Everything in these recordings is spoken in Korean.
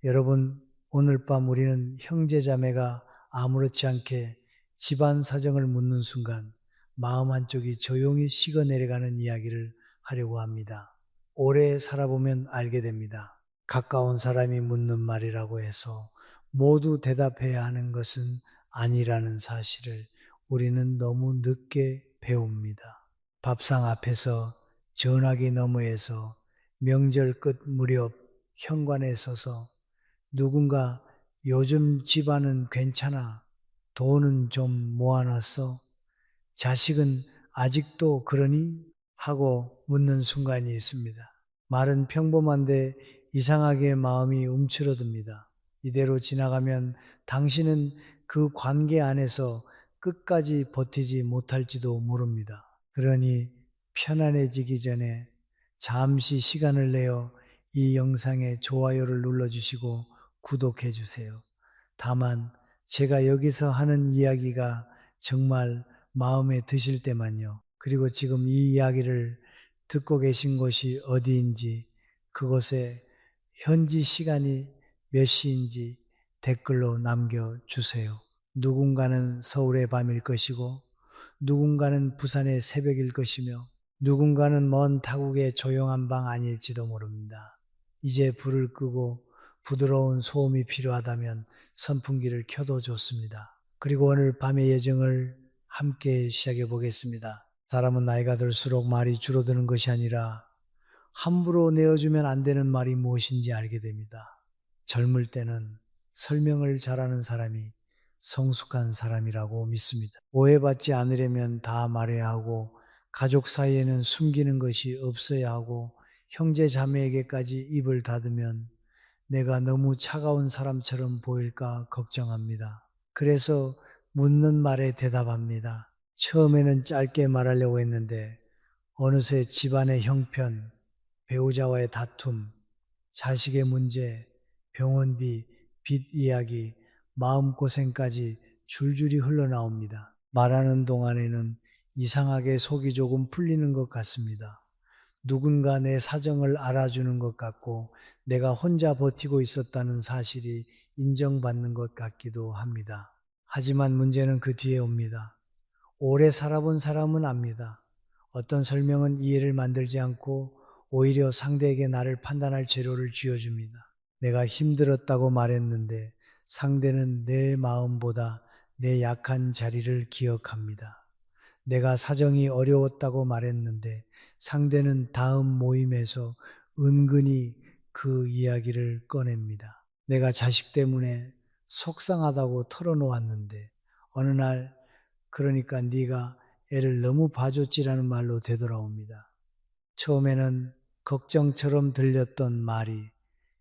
여러분, 오늘 밤 우리는 형제자매가 아무렇지 않게 집안 사정을 묻는 순간 마음 한쪽이 조용히 식어내려가는 이야기를 하려고 합니다. 오래 살아보면 알게 됩니다. 가까운 사람이 묻는 말이라고 해서 모두 대답해야 하는 것은 아니라는 사실을 우리는 너무 늦게 배웁니다. 밥상 앞에서, 전화기 너머에서, 명절 끝 무렵 현관에 서서 누군가 요즘 집안은 괜찮아, 돈은 좀 모아놨어, 자식은 아직도 그러니? 하고 묻는 순간이 있습니다. 말은 평범한데 이상하게 마음이 움츠러듭니다. 이대로 지나가면 당신은 그 관계 안에서 끝까지 버티지 못할지도 모릅니다. 그러니 편안해지기 전에 잠시 시간을 내어 이 영상에 좋아요를 눌러주시고 구독해 주세요. 다만 제가 여기서 하는 이야기가 정말 마음에 드실 때만요. 그리고 지금 이 이야기를 듣고 계신 곳이 어디인지, 그곳에 현지 시간이 몇 시인지 댓글로 남겨주세요. 누군가는 서울의 밤일 것이고, 누군가는 부산의 새벽일 것이며, 누군가는 먼 타국의 조용한 방 아닐지도 모릅니다. 이제 불을 끄고 부드러운 소음이 필요하다면 선풍기를 켜도 좋습니다. 그리고 오늘 밤의 여정을 함께 시작해 보겠습니다. 사람은 나이가 들수록 말이 줄어드는 것이 아니라 함부로 내어주면 안 되는 말이 무엇인지 알게 됩니다. 젊을 때는 설명을 잘하는 사람이 성숙한 사람이라고 믿습니다. 오해받지 않으려면 다 말해야 하고, 가족 사이에는 숨기는 것이 없어야 하고, 형제 자매에게까지 입을 닫으면 내가 너무 차가운 사람처럼 보일까 걱정합니다. 그래서 묻는 말에 대답합니다. 처음에는 짧게 말하려고 했는데 어느새 집안의 형편, 배우자와의 다툼, 자식의 문제, 병원비, 빚 이야기, 마음고생까지 줄줄이 흘러나옵니다. 말하는 동안에는 이상하게 속이 조금 풀리는 것 같습니다. 누군가 내 사정을 알아주는 것 같고 내가 혼자 버티고 있었다는 사실이 인정받는 것 같기도 합니다. 하지만 문제는 그 뒤에 옵니다. 오래 살아본 사람은 압니다. 어떤 설명은 이해를 만들지 않고 오히려 상대에게 나를 판단할 재료를 쥐어줍니다. 내가 힘들었다고 말했는데 상대는 내 마음보다 내 약한 자리를 기억합니다. 내가 사정이 어려웠다고 말했는데 상대는 다음 모임에서 은근히 그 이야기를 꺼냅니다. 내가 자식 때문에 속상하다고 털어놓았는데 어느 날 그러니까 네가 애를 너무 봐줬지라는 말로 되돌아옵니다. 처음에는 걱정처럼 들렸던 말이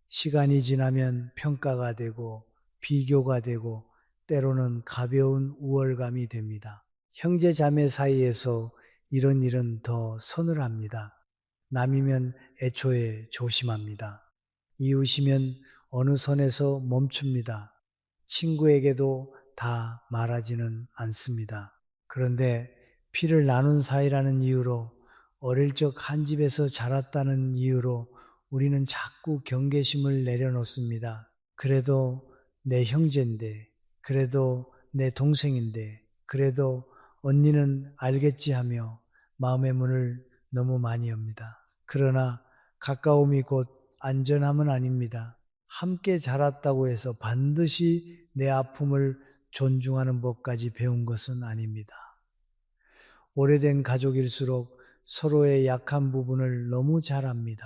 시간이 지나면 평가가 되고 비교가 되고 때로는 가벼운 우월감이 됩니다. 형제 자매 사이에서 이런 일은 더 서늘합니다. 남이면 애초에 조심합니다. 이웃이면 어느 선에서 멈춥니다. 친구에게도 다 말하지는 않습니다. 그런데 피를 나눈 사이라는 이유로, 어릴 적 한 집에서 자랐다는 이유로 우리는 자꾸 경계심을 내려놓습니다. 그래도 내 형제인데, 그래도 내 동생인데, 그래도 언니는 알겠지 하며 마음의 문을 너무 많이 엽니다. 그러나 가까움이 곧 안전함은 아닙니다. 함께 자랐다고 해서 반드시 내 아픔을 존중하는 법까지 배운 것은 아닙니다. 오래된 가족일수록 서로의 약한 부분을 너무 잘 압니다.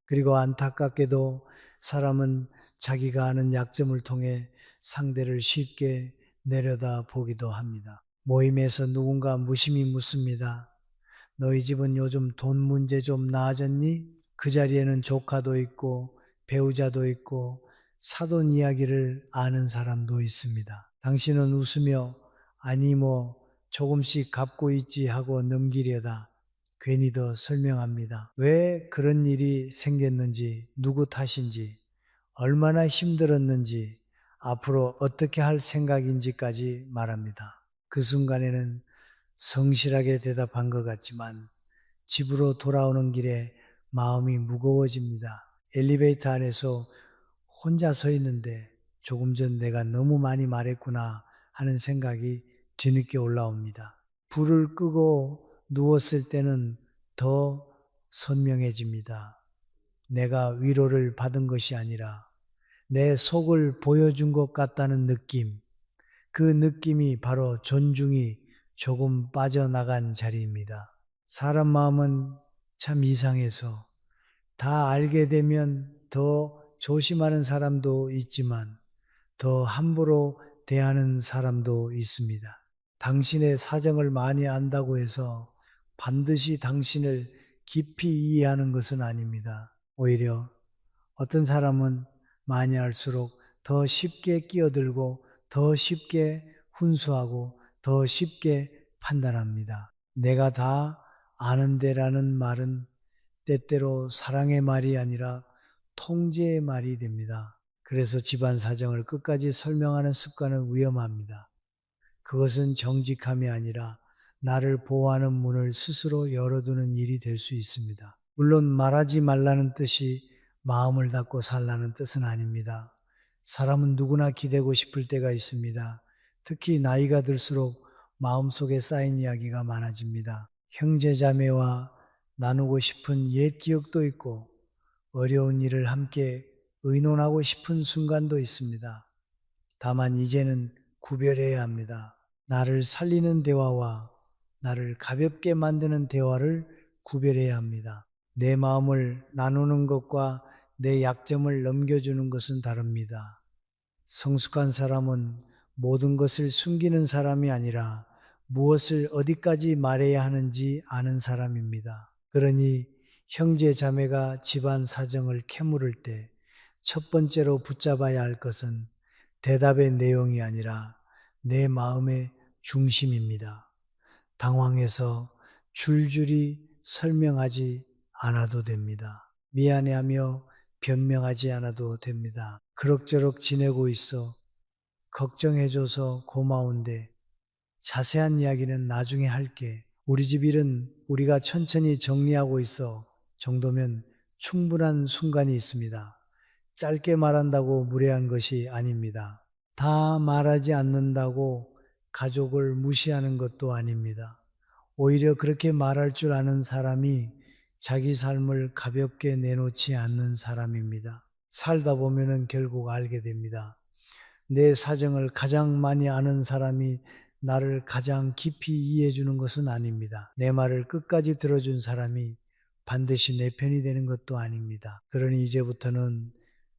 그리고 안타깝게도 사람은 자기가 아는 약점을 통해 상대를 쉽게 내려다 보기도 합니다. 모임에서 누군가 무심히 묻습니다. 너희 집은 요즘 돈 문제 좀 나아졌니? 그 자리에는 조카도 있고 배우자도 있고 사돈 이야기를 아는 사람도 있습니다. 당신은 웃으며 아니 뭐 조금씩 갚고 있지 하고 넘기려다 괜히 더 설명합니다. 왜 그런 일이 생겼는지, 누구 탓인지, 얼마나 힘들었는지, 앞으로 어떻게 할 생각인지까지 말합니다. 그 순간에는 성실하게 대답한 것 같지만 집으로 돌아오는 길에 마음이 무거워집니다. 엘리베이터 안에서 혼자 서 있는데 조금 전 내가 너무 많이 말했구나 하는 생각이 뒤늦게 올라옵니다. 불을 끄고 누웠을 때는 더 선명해집니다. 내가 위로를 받은 것이 아니라 내 속을 보여준 것 같다는 느낌, 그 느낌이 바로 존중이 조금 빠져나간 자리입니다. 사람 마음은 참 이상해서 다 알게 되면 더 조심하는 사람도 있지만 더 함부로 대하는 사람도 있습니다. 당신의 사정을 많이 안다고 해서 반드시 당신을 깊이 이해하는 것은 아닙니다. 오히려 어떤 사람은 많이 알수록 더 쉽게 끼어들고 더 쉽게 훈수하고 더 쉽게 판단합니다. 내가 다 아는데라는 말은 때때로 사랑의 말이 아니라 통제의 말이 됩니다. 그래서 집안 사정을 끝까지 설명하는 습관은 위험합니다. 그것은 정직함이 아니라 나를 보호하는 문을 스스로 열어두는 일이 될 수 있습니다. 물론 말하지 말라는 뜻이 마음을 닫고 살라는 뜻은 아닙니다. 사람은 누구나 기대고 싶을 때가 있습니다. 특히 나이가 들수록 마음속에 쌓인 이야기가 많아집니다. 형제자매와 나누고 싶은 옛 기억도 있고 어려운 일을 함께 의논하고 싶은 순간도 있습니다. 다만 이제는 구별해야 합니다. 나를 살리는 대화와 나를 가볍게 만드는 대화를 구별해야 합니다. 내 마음을 나누는 것과 내 약점을 넘겨주는 것은 다릅니다. 성숙한 사람은 모든 것을 숨기는 사람이 아니라 무엇을 어디까지 말해야 하는지 아는 사람입니다. 그러니 형제 자매가 집안 사정을 캐물을 때 첫 번째로 붙잡아야 할 것은 대답의 내용이 아니라 내 마음의 중심입니다. 당황해서 줄줄이 설명하지 않아도 됩니다. 미안해하며 변명하지 않아도 됩니다. 그럭저럭 지내고 있어 걱정해줘서 고마운데 자세한 이야기는 나중에 할게. 우리 집 일은 우리가 천천히 정리하고 있어 정도면 충분한 순간이 있습니다. 짧게 말한다고 무례한 것이 아닙니다. 다 말하지 않는다고 가족을 무시하는 것도 아닙니다. 오히려 그렇게 말할 줄 아는 사람이 자기 삶을 가볍게 내놓지 않는 사람입니다. 살다 보면은 결국 알게 됩니다. 내 사정을 가장 많이 아는 사람이 나를 가장 깊이 이해해 주는 것은 아닙니다. 내 말을 끝까지 들어준 사람이 반드시 내 편이 되는 것도 아닙니다. 그러니 이제부터는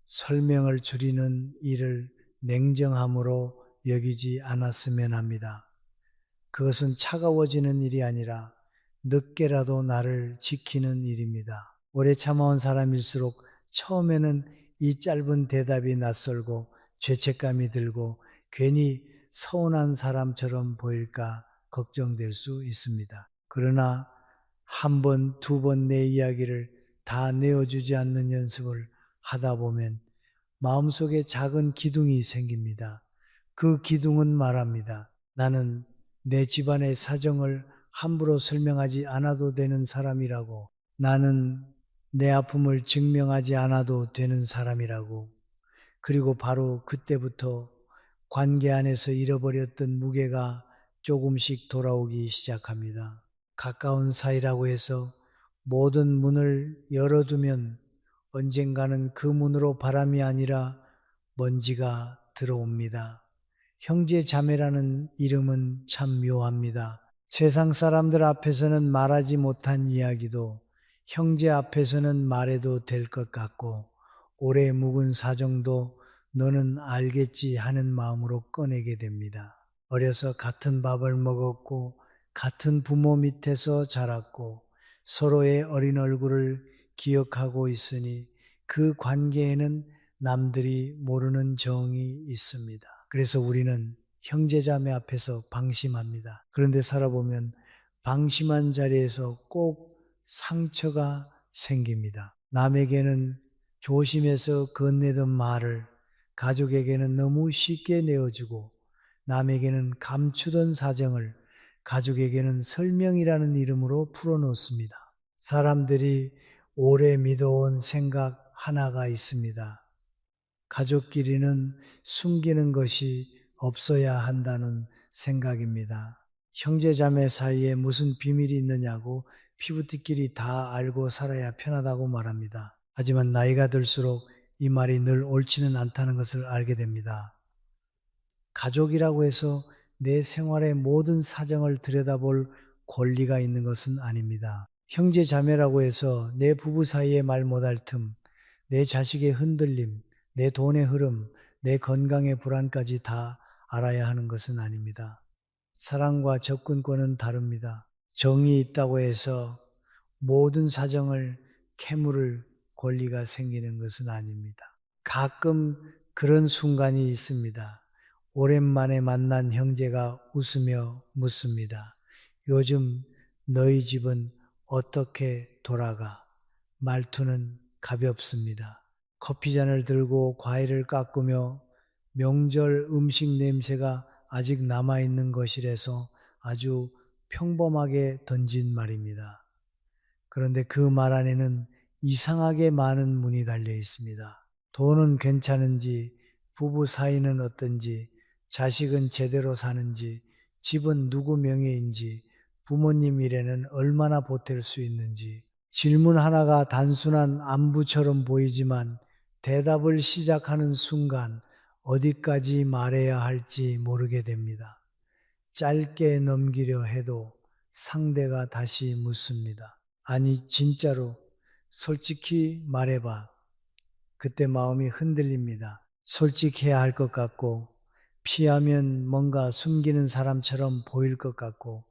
설명을 줄이는 일을 냉정함으로 여기지 않았으면 합니다. 그것은 차가워지는 일이 아니라 늦게라도 나를 지키는 일입니다. 오래 참아온 사람일수록 처음에는 이 짧은 대답이 낯설고 죄책감이 들고 괜히 서운한 사람처럼 보일까 걱정될 수 있습니다. 그러나 한 번, 두 번 내 이야기를 다 내어주지 않는 연습을 하다 보면 마음속에 작은 기둥이 생깁니다. 그 기둥은 말합니다. 나는 내 집안의 사정을 함부로 설명하지 않아도 되는 사람이라고. 나는 내 아픔을 증명하지 않아도 되는 사람이라고. 그리고 바로 그때부터 관계 안에서 잃어버렸던 무게가 조금씩 돌아오기 시작합니다. 가까운 사이라고 해서 모든 문을 열어두면 언젠가는 그 문으로 바람이 아니라 먼지가 들어옵니다. 형제 자매라는 이름은 참 묘합니다. 세상 사람들 앞에서는 말하지 못한 이야기도 형제 앞에서는 말해도 될 것 같고 오래 묵은 사정도 너는 알겠지 하는 마음으로 꺼내게 됩니다. 어려서 같은 밥을 먹었고 같은 부모 밑에서 자랐고 서로의 어린 얼굴을 기억하고 있으니 그 관계에는 남들이 모르는 정이 있습니다. 그래서 우리는 형제자매 앞에서 방심합니다. 그런데 살아보면 방심한 자리에서 꼭 상처가 생깁니다. 남에게는 조심해서 건네던 말을 가족에게는 너무 쉽게 내어주고 남에게는 감추던 사정을 가족에게는 설명이라는 이름으로 풀어놓습니다. 사람들이 오래 믿어온 생각 하나가 있습니다. 가족끼리는 숨기는 것이 없어야 한다는 생각입니다. 형제 자매 사이에 무슨 비밀이 있느냐고 피부티끼리 다 알고 살아야 편하다고 말합니다. 하지만 나이가 들수록 이 말이 늘 옳지는 않다는 것을 알게 됩니다. 가족이라고 해서 내 생활의 모든 사정을 들여다볼 권리가 있는 것은 아닙니다. 형제 자매라고 해서 내 부부 사이에 말 못할 틈, 내 자식의 흔들림, 내 돈의 흐름, 내 건강의 불안까지 다 알아야 하는 것은 아닙니다. 사랑과 접근권은 다릅니다. 정이 있다고 해서 모든 사정을 캐물을 권리가 생기는 것은 아닙니다. 가끔 그런 순간이 있습니다. 오랜만에 만난 형제가 웃으며 묻습니다. 요즘 너희 집은 어떻게 돌아가? 말투는 가볍습니다. 커피잔을 들고 과일을 깎으며 명절 음식 냄새가 아직 남아있는 것이라서 아주 평범하게 던진 말입니다. 그런데 그 말 안에는 이상하게 많은 문이 달려 있습니다. 돈은 괜찮은지, 부부 사이는 어떤지, 자식은 제대로 사는지, 집은 누구 명예인지, 부모님 일에는 얼마나 보탤 수 있는지, 질문 하나가 단순한 안부처럼 보이지만 대답을 시작하는 순간 어디까지 말해야 할지 모르게 됩니다. 짧게 넘기려 해도 상대가 다시 묻습니다. 아니, 진짜로 솔직히 말해봐. 그때 마음이 흔들립니다. 솔직해야 할 것 같고, 피하면 뭔가 숨기는 사람처럼 보일 것 같고,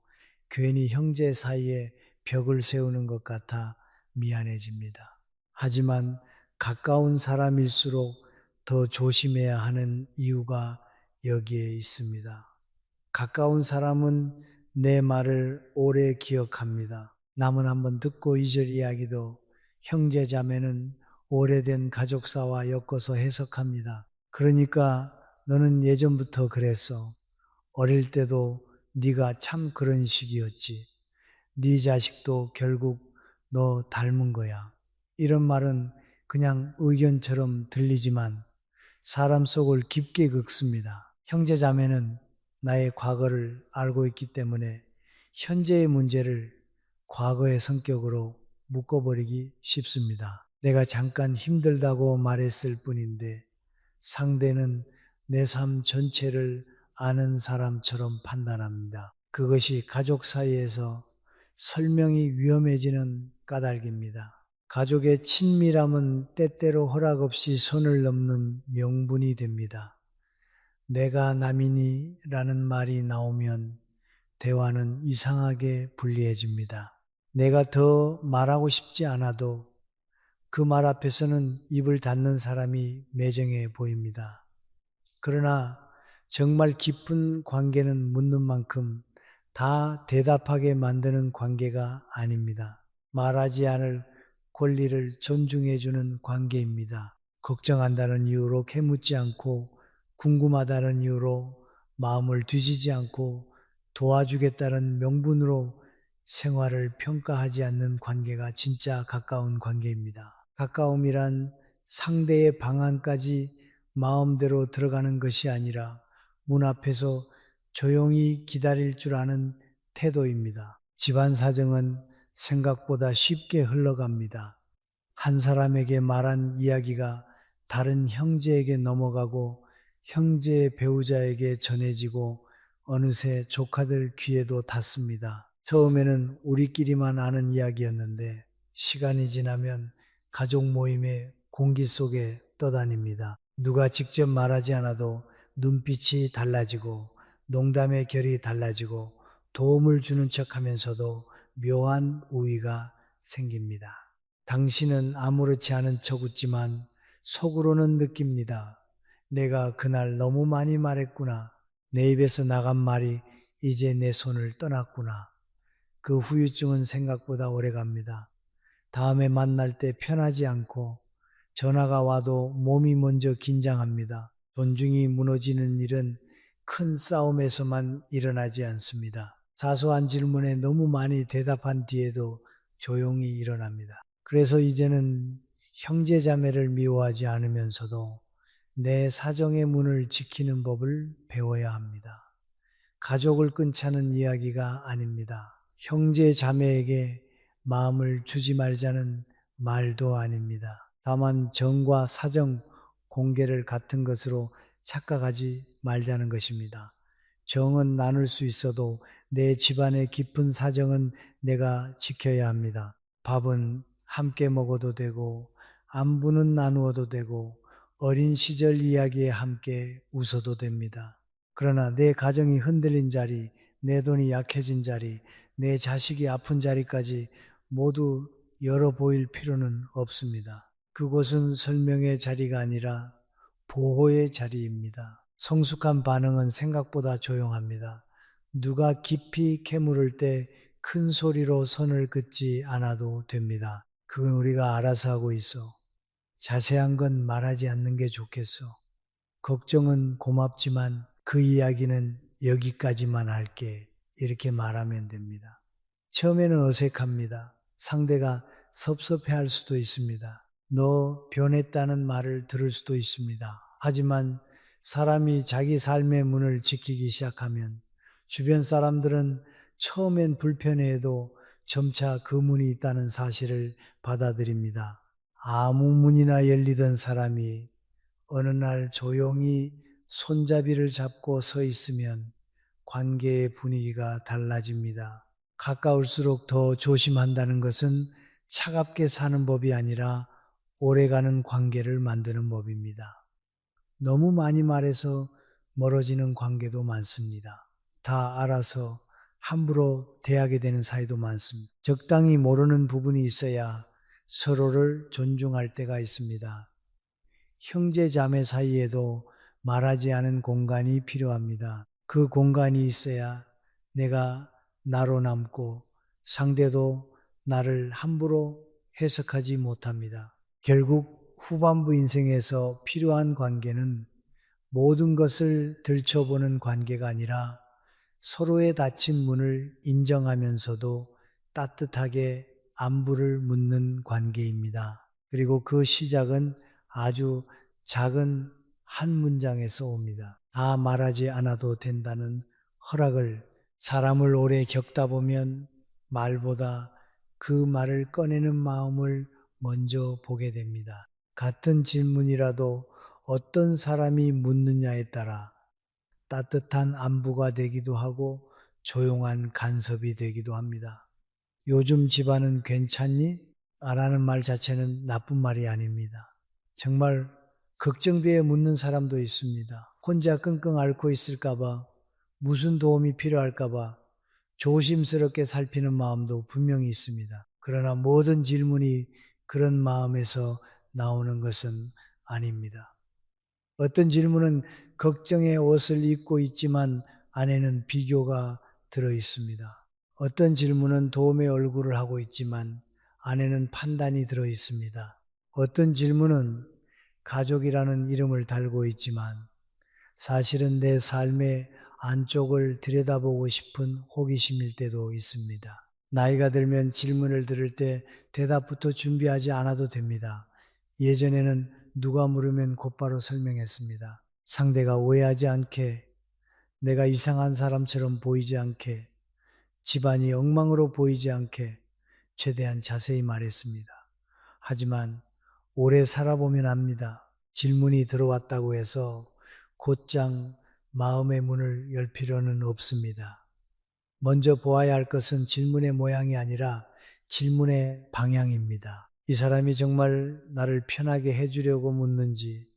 괜히 형제 사이에 벽을 세우는 것 같아 미안해집니다. 하지만 가까운 사람일수록 더 조심해야 하는 이유가 여기에 있습니다. 가까운 사람은 내 말을 오래 기억합니다. 남은 한번 듣고 잊을 이야기도 형제 자매는 오래된 가족사와 엮어서 해석합니다. 그러니까 너는 예전부터 그랬어. 어릴 때도 네가 참 그런 식이었지. 네 자식도 결국 너 닮은 거야. 이런 말은 그냥 의견처럼 들리지만 사람 속을 깊게 긁습니다. 형제 자매는 나의 과거를 알고 있기 때문에 현재의 문제를 과거의 성격으로 묶어버리기 쉽습니다. 내가 잠깐 힘들다고 말했을 뿐인데 상대는 내 삶 전체를 아는 사람처럼 판단합니다. 그것이 가족 사이에서 설명이 위험해지는 까닭입니다. 가족의 친밀함은 때때로 허락 없이 선을 넘는 명분이 됩니다. 내가 남이니 라는 말이 나오면 대화는 이상하게 불리해집니다. 내가 더 말하고 싶지 않아도 그 말 앞에서는 입을 닫는 사람이 매정해 보입니다. 그러나 정말 깊은 관계는 묻는 만큼 다 대답하게 만드는 관계가 아닙니다. 말하지 않을 권리를 존중해주는 관계입니다. 걱정한다는 이유로 캐묻지 않고 궁금하다는 이유로 마음을 뒤지지 않고 도와주겠다는 명분으로 생활을 평가하지 않는 관계가 진짜 가까운 관계입니다. 가까움이란 상대의 방안까지 마음대로 들어가는 것이 아니라 문 앞에서 조용히 기다릴 줄 아는 태도입니다. 집안 사정은 생각보다 쉽게 흘러갑니다. 한 사람에게 말한 이야기가 다른 형제에게 넘어가고 형제의 배우자에게 전해지고 어느새 조카들 귀에도 닿습니다. 처음에는 우리끼리만 아는 이야기였는데 시간이 지나면 가족 모임의 공기 속에 떠다닙니다. 누가 직접 말하지 않아도 눈빛이 달라지고 농담의 결이 달라지고 도움을 주는 척 하면서도 묘한 우위가 생깁니다. 당신은 아무렇지 않은 척 웃지만 속으로는 느낍니다. 내가 그날 너무 많이 말했구나. 내 입에서 나간 말이 이제 내 손을 떠났구나. 그 후유증은 생각보다 오래 갑니다. 다음에 만날 때 편하지 않고 전화가 와도 몸이 먼저 긴장합니다. 존중이 무너지는 일은 큰 싸움에서만 일어나지 않습니다. 사소한 질문에 너무 많이 대답한 뒤에도 조용히 일어납니다. 그래서 이제는 형제자매를 미워하지 않으면서도 내 사정의 문을 지키는 법을 배워야 합니다. 가족을 끊자는 이야기가 아닙니다. 형제 자매에게 마음을 주지 말자는 말도 아닙니다. 다만 정과 사정, 공개를 같은 것으로 착각하지 말자는 것입니다. 정은 나눌 수 있어도 내 집안의 깊은 사정은 내가 지켜야 합니다. 밥은 함께 먹어도 되고, 안부는 나누어도 되고, 어린 시절 이야기에 함께 웃어도 됩니다. 그러나 내 가정이 흔들린 자리, 내 돈이 약해진 자리, 내 자식이 아픈 자리까지 모두 열어 보일 필요는 없습니다. 그곳은 설명의 자리가 아니라 보호의 자리입니다. 성숙한 반응은 생각보다 조용합니다. 누가 깊이 캐물을 때 큰 소리로 선을 긋지 않아도 됩니다. 그건 우리가 알아서 하고 있어. 자세한 건 말하지 않는 게 좋겠어. 걱정은 고맙지만 그 이야기는 여기까지만 할게. 이렇게 말하면 됩니다. 처음에는 어색합니다. 상대가 섭섭해할 수도 있습니다. 너 변했다는 말을 들을 수도 있습니다. 하지만 사람이 자기 삶의 문을 지키기 시작하면 주변 사람들은 처음엔 불편해해도 점차 그 문이 있다는 사실을 받아들입니다. 아무 문이나 열리던 사람이 어느 날 조용히 손잡이를 잡고 서 있으면 관계의 분위기가 달라집니다. 가까울수록 더 조심한다는 것은 차갑게 사는 법이 아니라 오래가는 관계를 만드는 법입니다. 너무 많이 말해서 멀어지는 관계도 많습니다. 다 알아서 함부로 대하게 되는 사이도 많습니다. 적당히 모르는 부분이 있어야 서로를 존중할 때가 있습니다. 형제 자매 사이에도 말하지 않은 공간이 필요합니다. 그 공간이 있어야 내가 나로 남고 상대도 나를 함부로 해석하지 못합니다. 결국 후반부 인생에서 필요한 관계는 모든 것을 들춰보는 관계가 아니라 서로의 닫힌 문을 인정하면서도 따뜻하게 안부를 묻는 관계입니다. 그리고 그 시작은 아주 작은 한 문장에서 옵니다. 다 말하지 않아도 된다는 허락을, 사람을 오래 겪다 보면 말보다 그 말을 꺼내는 마음을 먼저 보게 됩니다. 같은 질문이라도 어떤 사람이 묻느냐에 따라 따뜻한 안부가 되기도 하고 조용한 간섭이 되기도 합니다. 요즘 집안은 괜찮니? 라는 말 자체는 나쁜 말이 아닙니다. 정말 걱정되어 묻는 사람도 있습니다. 혼자 끙끙 앓고 있을까봐, 무슨 도움이 필요할까봐 조심스럽게 살피는 마음도 분명히 있습니다. 그러나 모든 질문이 그런 마음에서 나오는 것은 아닙니다. 어떤 질문은 걱정의 옷을 입고 있지만 안에는 비교가 들어 있습니다. 어떤 질문은 도움의 얼굴을 하고 있지만 안에는 판단이 들어 있습니다. 어떤 질문은 가족이라는 이름을 달고 있지만 사실은 내 삶의 안쪽을 들여다보고 싶은 호기심일 때도 있습니다. 나이가 들면 질문을 들을 때 대답부터 준비하지 않아도 됩니다. 예전에는 누가 물으면 곧바로 설명했습니다. 상대가 오해하지 않게, 내가 이상한 사람처럼 보이지 않게, 집안이 엉망으로 보이지 않게 최대한 자세히 말했습니다. 하지만 오래 살아보면 압니다. 질문이 들어왔다고 해서 곧장 마음의 문을 열 필요는 없습니다. 먼저 보아야 할 것은 질문의 모양이 아니라 질문의 방향입니다. 이 사람이 정말 나를 편하게 해주려고 묻는지,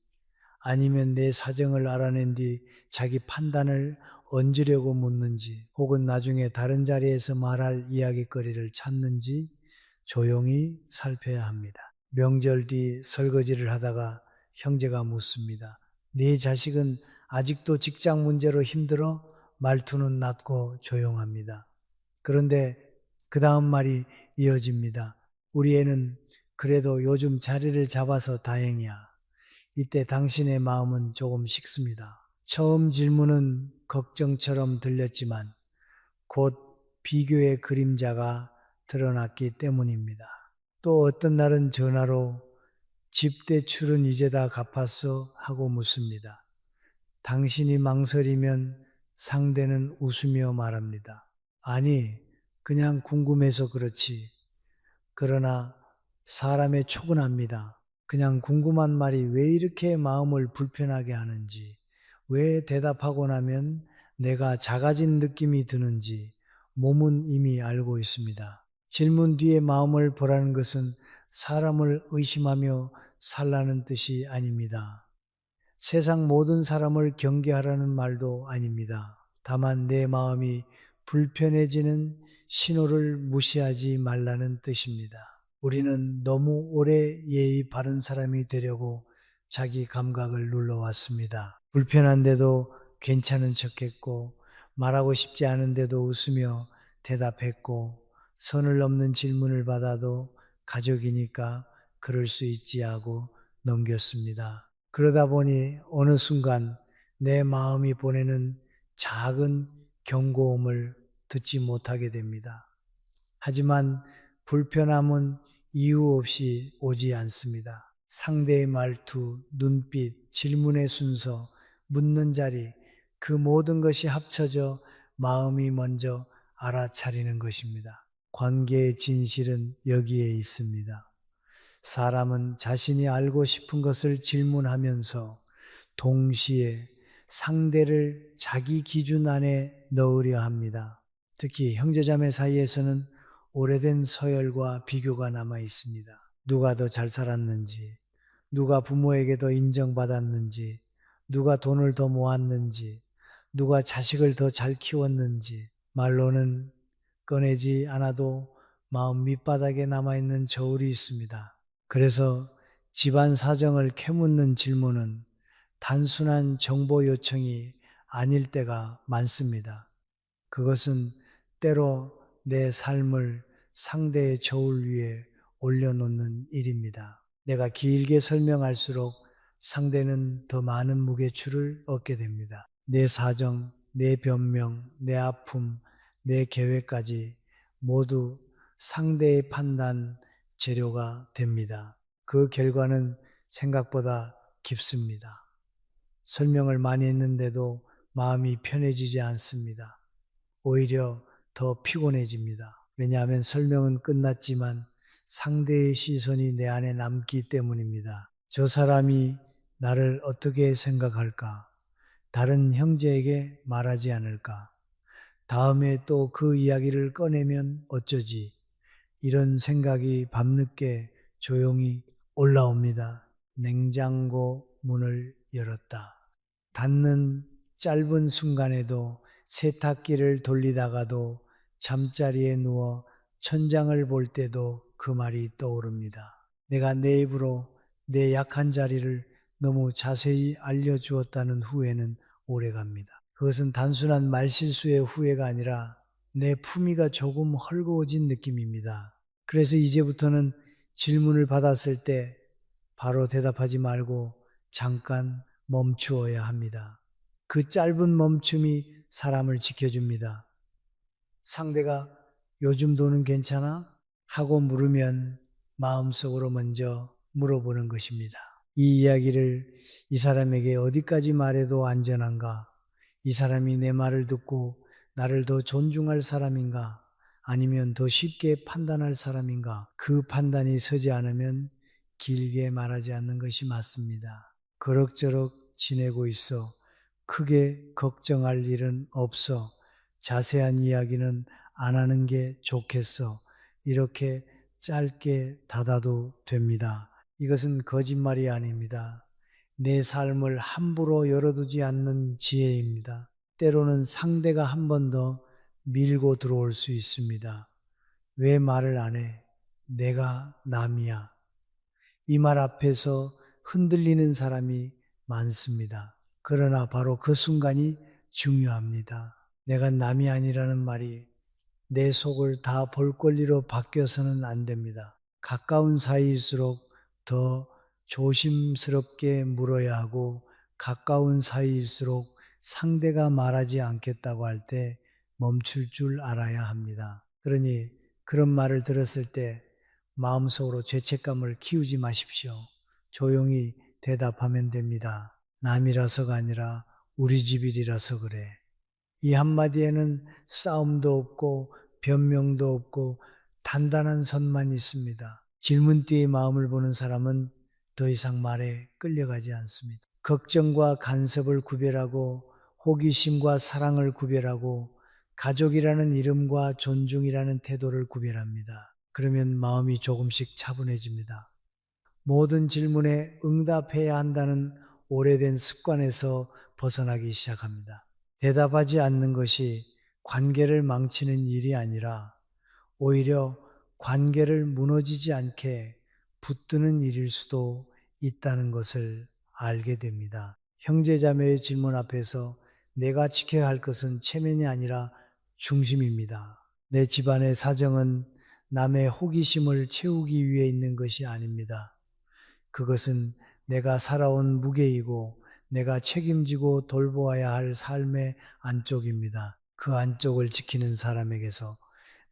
아니면 내 사정을 알아낸 뒤 자기 판단을 얹으려고 묻는지, 혹은 나중에 다른 자리에서 말할 이야기거리를 찾는지 조용히 살펴야 합니다. 명절 뒤 설거지를 하다가 형제가 묻습니다. 네 자식은 아직도 직장 문제로 힘들어? 말투는 낮고 조용합니다. 그런데 그 다음 말이 이어집니다. 우리 애는 그래도 요즘 자리를 잡아서 다행이야. 이때 당신의 마음은 조금 식습니다. 처음 질문은 걱정처럼 들렸지만 곧 비교의 그림자가 드러났기 때문입니다. 또 어떤 날은 전화로 집 대출은 이제 다 갚았어 하고 묻습니다. 당신이 망설이면 상대는 웃으며 말합니다. 아니, 그냥 궁금해서 그렇지. 그러나 사람의 촉은 압니다. 그냥 궁금한 말이 왜 이렇게 마음을 불편하게 하는지, 왜 대답하고 나면 내가 작아진 느낌이 드는지 몸은 이미 알고 있습니다. 질문 뒤에 마음을 보라는 것은 사람을 의심하며 살라는 뜻이 아닙니다. 세상 모든 사람을 경계하라는 말도 아닙니다. 다만 내 마음이 불편해지는 신호를 무시하지 말라는 뜻입니다. 우리는 너무 오래 예의 바른 사람이 되려고 자기 감각을 눌러왔습니다. 불편한데도 괜찮은 척했고, 말하고 싶지 않은데도 웃으며 대답했고, 선을 넘는 질문을 받아도 가족이니까 그럴 수 있지 하고 넘겼습니다. 그러다 보니 어느 순간 내 마음이 보내는 작은 경고음을 듣지 못하게 됩니다. 하지만 불편함은 이유 없이 오지 않습니다. 상대의 말투, 눈빛, 질문의 순서, 묻는 자리, 그 모든 것이 합쳐져 마음이 먼저 알아차리는 것입니다. 관계의 진실은 여기에 있습니다. 사람은 자신이 알고 싶은 것을 질문하면서 동시에 상대를 자기 기준 안에 넣으려 합니다. 특히 형제자매 사이에서는 오래된 서열과 비교가 남아 있습니다. 누가 더 잘 살았는지, 누가 부모에게 더 인정받았는지, 누가 돈을 더 모았는지, 누가 자식을 더 잘 키웠는지, 말로는 꺼내지 않아도 마음 밑바닥에 남아있는 저울이 있습니다. 그래서 집안 사정을 캐묻는 질문은 단순한 정보 요청이 아닐 때가 많습니다. 그것은 때로 내 삶을 상대의 저울 위에 올려놓는 일입니다. 내가 길게 설명할수록 상대는 더 많은 무게추를 얻게 됩니다. 내 사정, 내 변명, 내 아픔, 내 계획까지 모두 상대의 판단 재료가 됩니다. 그 결과는 생각보다 깊습니다. 설명을 많이 했는데도 마음이 편해지지 않습니다. 오히려 더 피곤해집니다. 왜냐하면 설명은 끝났지만 상대의 시선이 내 안에 남기 때문입니다. 저 사람이 나를 어떻게 생각할까? 다른 형제에게 말하지 않을까? 다음에 또 그 이야기를 꺼내면 어쩌지? 이런 생각이 밤늦게 조용히 올라옵니다. 냉장고 문을 열었다. 닫는 짧은 순간에도 세탁기를 돌리다가도 잠자리에 누워 천장을 볼 때도 그 말이 떠오릅니다. 내가 내 입으로 내 약한 자리를 너무 자세히 알려주었다는 후회는 오래갑니다. 그것은 단순한 말실수의 후회가 아니라 내 품위가 조금 헐거워진 느낌입니다. 그래서 이제부터는 질문을 받았을 때 바로 대답하지 말고 잠깐 멈추어야 합니다. 그 짧은 멈춤이 사람을 지켜줍니다. 상대가 요즘 돈은 괜찮아? 하고 물으면 마음속으로 먼저 물어보는 것입니다. 이 이야기를 이 사람에게 어디까지 말해도 안전한가? 이 사람이 내 말을 듣고 나를 더 존중할 사람인가? 아니면 더 쉽게 판단할 사람인가? 그 판단이 서지 않으면 길게 말하지 않는 것이 맞습니다. 그럭저럭 지내고 있어. 크게 걱정할 일은 없어. 자세한 이야기는 안 하는 게 좋겠어. 이렇게 짧게 닫아도 됩니다. 이것은 거짓말이 아닙니다. 내 삶을 함부로 열어두지 않는 지혜입니다. 때로는 상대가 한 번 더 밀고 들어올 수 있습니다. 왜 말을 안 해? 내가 남이야. 이 말 앞에서 흔들리는 사람이 많습니다. 그러나 바로 그 순간이 중요합니다. 내가 남이 아니라는 말이 내 속을 다 볼 권리로 바뀌어서는 안 됩니다. 가까운 사이일수록 더 조심스럽게 물어야 하고 가까운 사이일수록 상대가 말하지 않겠다고 할 때 멈출 줄 알아야 합니다. 그러니 그런 말을 들었을 때 마음속으로 죄책감을 키우지 마십시오. 조용히 대답하면 됩니다. 남이라서가 아니라 우리 집이라서 그래. 이 한마디에는 싸움도 없고 변명도 없고 단단한 선만 있습니다. 질문띠의 마음을 보는 사람은 더 이상 말에 끌려가지 않습니다. 걱정과 간섭을 구별하고 호기심과 사랑을 구별하고 가족이라는 이름과 존중이라는 태도를 구별합니다. 그러면 마음이 조금씩 차분해집니다. 모든 질문에 응답해야 한다는 오래된 습관에서 벗어나기 시작합니다. 대답하지 않는 것이 관계를 망치는 일이 아니라 오히려 관계를 무너지지 않게 붙드는 일일 수도 있다는 것을 알게 됩니다. 형제자매의 질문 앞에서 내가 지켜야 할 것은 체면이 아니라 중심입니다. 내 집안의 사정은 남의 호기심을 채우기 위해 있는 것이 아닙니다. 그것은 내가 살아온 무게이고 내가 책임지고 돌보아야 할 삶의 안쪽입니다. 그 안쪽을 지키는 사람에게서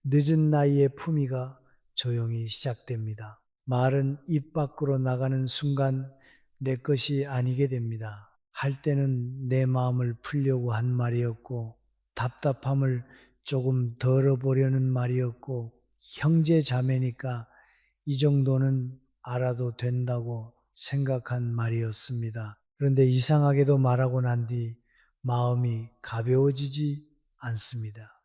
늦은 나이의 품위가 조용히 시작됩니다. 말은 입 밖으로 나가는 순간 내 것이 아니게 됩니다. 할 때는 내 마음을 풀려고 한 말이었고 답답함을 조금 덜어보려는 말이었고 형제 자매니까 이 정도는 알아도 된다고 생각한 말이었습니다. 그런데 이상하게도 말하고 난 뒤 마음이 가벼워지지 않습니다.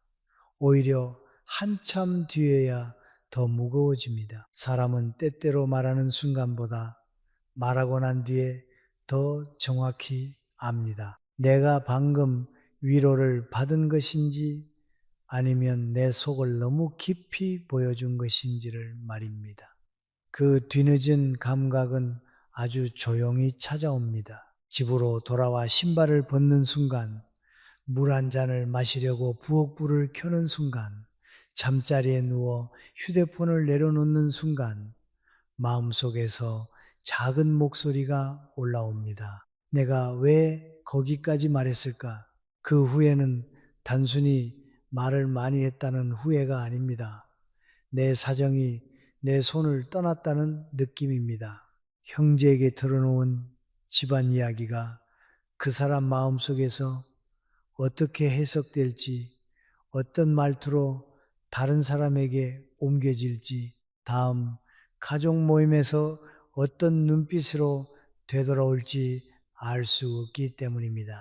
오히려 한참 뒤에야 더 무거워집니다. 사람은 때때로 말하는 순간보다 말하고 난 뒤에 더 정확히 압니다. 내가 방금 위로를 받은 것인지 아니면 내 속을 너무 깊이 보여준 것인지를 말입니다. 그 뒤늦은 감각은 아주 조용히 찾아옵니다. 집으로 돌아와 신발을 벗는 순간, 물 한 잔을 마시려고 부엌불을 켜는 순간, 잠자리에 누워 휴대폰을 내려놓는 순간, 마음속에서 작은 목소리가 올라옵니다. 내가 왜 거기까지 말했을까? 그 후에는 단순히 말을 많이 했다는 후회가 아닙니다. 내 사정이 내 손을 떠났다는 느낌입니다. 형제에게 털어놓은 집안 이야기가 그 사람 마음속에서 어떻게 해석될지, 어떤 말투로 다른 사람에게 옮겨질지, 다음 가족 모임에서 어떤 눈빛으로 되돌아올지 알 수 없기 때문입니다.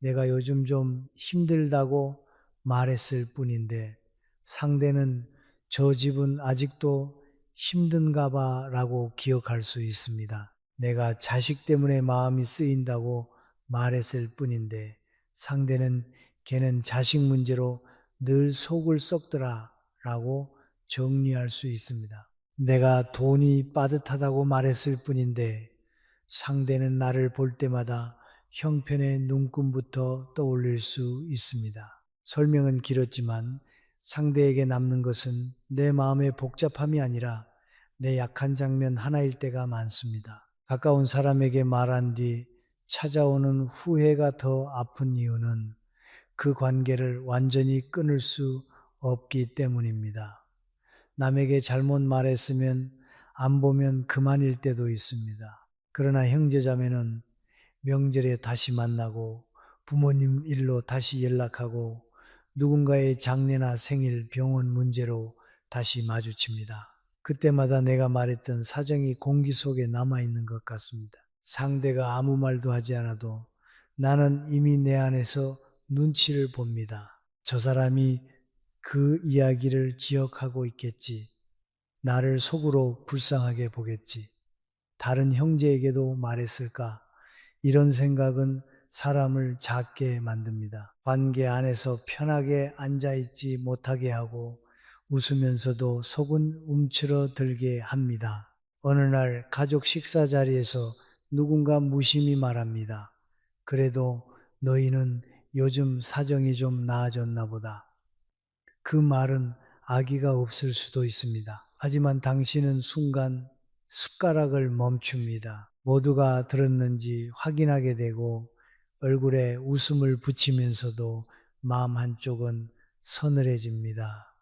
내가 요즘 좀 힘들다고 말했을 뿐인데 상대는 저 집은 아직도 힘든가 봐 라고 기억할 수 있습니다. 내가 자식 때문에 마음이 쓰인다고 말했을 뿐인데 상대는 걔는 자식 문제로 늘 속을 썩더라 라고 정리할 수 있습니다. 내가 돈이 빠듯하다고 말했을 뿐인데 상대는 나를 볼 때마다 형편의 눈금부터 떠올릴 수 있습니다. 설명은 길었지만 상대에게 남는 것은 내 마음의 복잡함이 아니라 내 약한 장면 하나일 때가 많습니다. 가까운 사람에게 말한 뒤 찾아오는 후회가 더 아픈 이유는 그 관계를 완전히 끊을 수 없기 때문입니다. 남에게 잘못 말했으면 안 보면 그만일 때도 있습니다. 그러나 형제자매는 명절에 다시 만나고 부모님 일로 다시 연락하고 누군가의 장례나 생일, 병원 문제로 다시 마주칩니다. 그때마다 내가 말했던 사정이 공기 속에 남아있는 것 같습니다. 상대가 아무 말도 하지 않아도 나는 이미 내 안에서 눈치를 봅니다. 저 사람이 그 이야기를 기억하고 있겠지. 나를 속으로 불쌍하게 보겠지. 다른 형제에게도 말했을까? 이런 생각은 사람을 작게 만듭니다. 관계 안에서 편하게 앉아있지 못하게 하고 웃으면서도 속은 움츠러들게 합니다. 어느 날 가족 식사 자리에서 누군가 무심히 말합니다. 그래도 너희는 요즘 사정이 좀 나아졌나 보다. 그 말은 악의가 없을 수도 있습니다. 하지만 당신은 순간 숟가락을 멈춥니다. 모두가 들었는지 확인하게 되고 얼굴에 웃음을 붙이면서도 마음 한쪽은 서늘해집니다.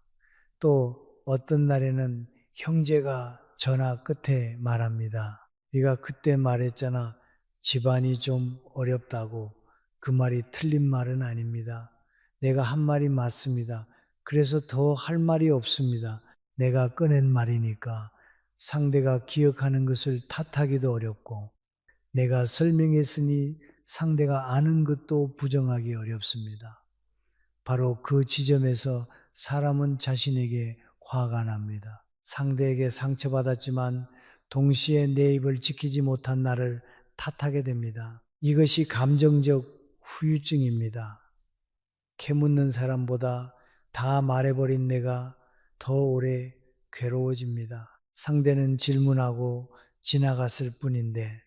또 어떤 날에는 형제가 전화 끝에 말합니다. 네가 그때 말했잖아. 집안이 좀 어렵다고. 그 말이 틀린 말은 아닙니다. 내가 한 말이 맞습니다. 그래서 더 할 말이 없습니다. 내가 꺼낸 말이니까 상대가 기억하는 것을 탓하기도 어렵고 내가 설명했으니 상대가 아는 것도 부정하기 어렵습니다. 바로 그 지점에서 사람은 자신에게 화가 납니다. 상대에게 상처받았지만 동시에 내 입을 지키지 못한 나를 탓하게 됩니다. 이것이 감정적 후유증입니다. 캐묻는 사람보다 다 말해버린 내가 더 오래 괴로워집니다. 상대는 질문하고 지나갔을 뿐인데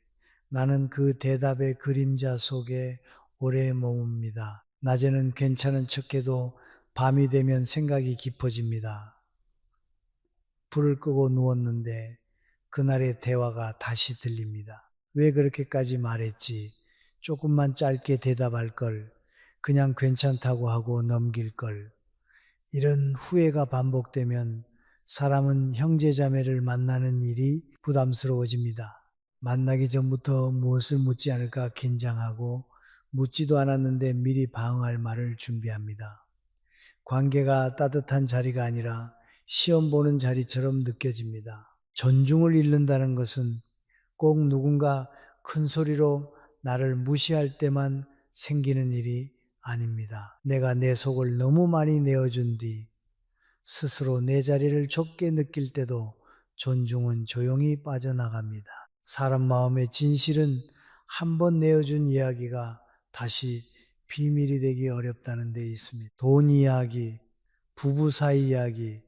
나는 그 대답의 그림자 속에 오래 머뭅니다. 낮에는 괜찮은 척해도 밤이 되면 생각이 깊어집니다. 불을 끄고 누웠는데 그날의 대화가 다시 들립니다. 왜 그렇게까지 말했지? 조금만 짧게 대답할 걸. 그냥 괜찮다고 하고 넘길 걸. 이런 후회가 반복되면 사람은 형제자매를 만나는 일이 부담스러워집니다. 만나기 전부터 무엇을 묻지 않을까 긴장하고 묻지도 않았는데 미리 방어할 말을 준비합니다. 관계가 따뜻한 자리가 아니라 시험 보는 자리처럼 느껴집니다. 존중을 잃는다는 것은 꼭 누군가 큰 소리로 나를 무시할 때만 생기는 일이 아닙니다. 내가 내 속을 너무 많이 내어준 뒤 스스로 내 자리를 좁게 느낄 때도 존중은 조용히 빠져나갑니다. 사람 마음의 진실은 한 번 내어준 이야기가 다시 비밀이 되기 어렵다는 데 있습니다. 돈 이야기, 부부 사이 이야기,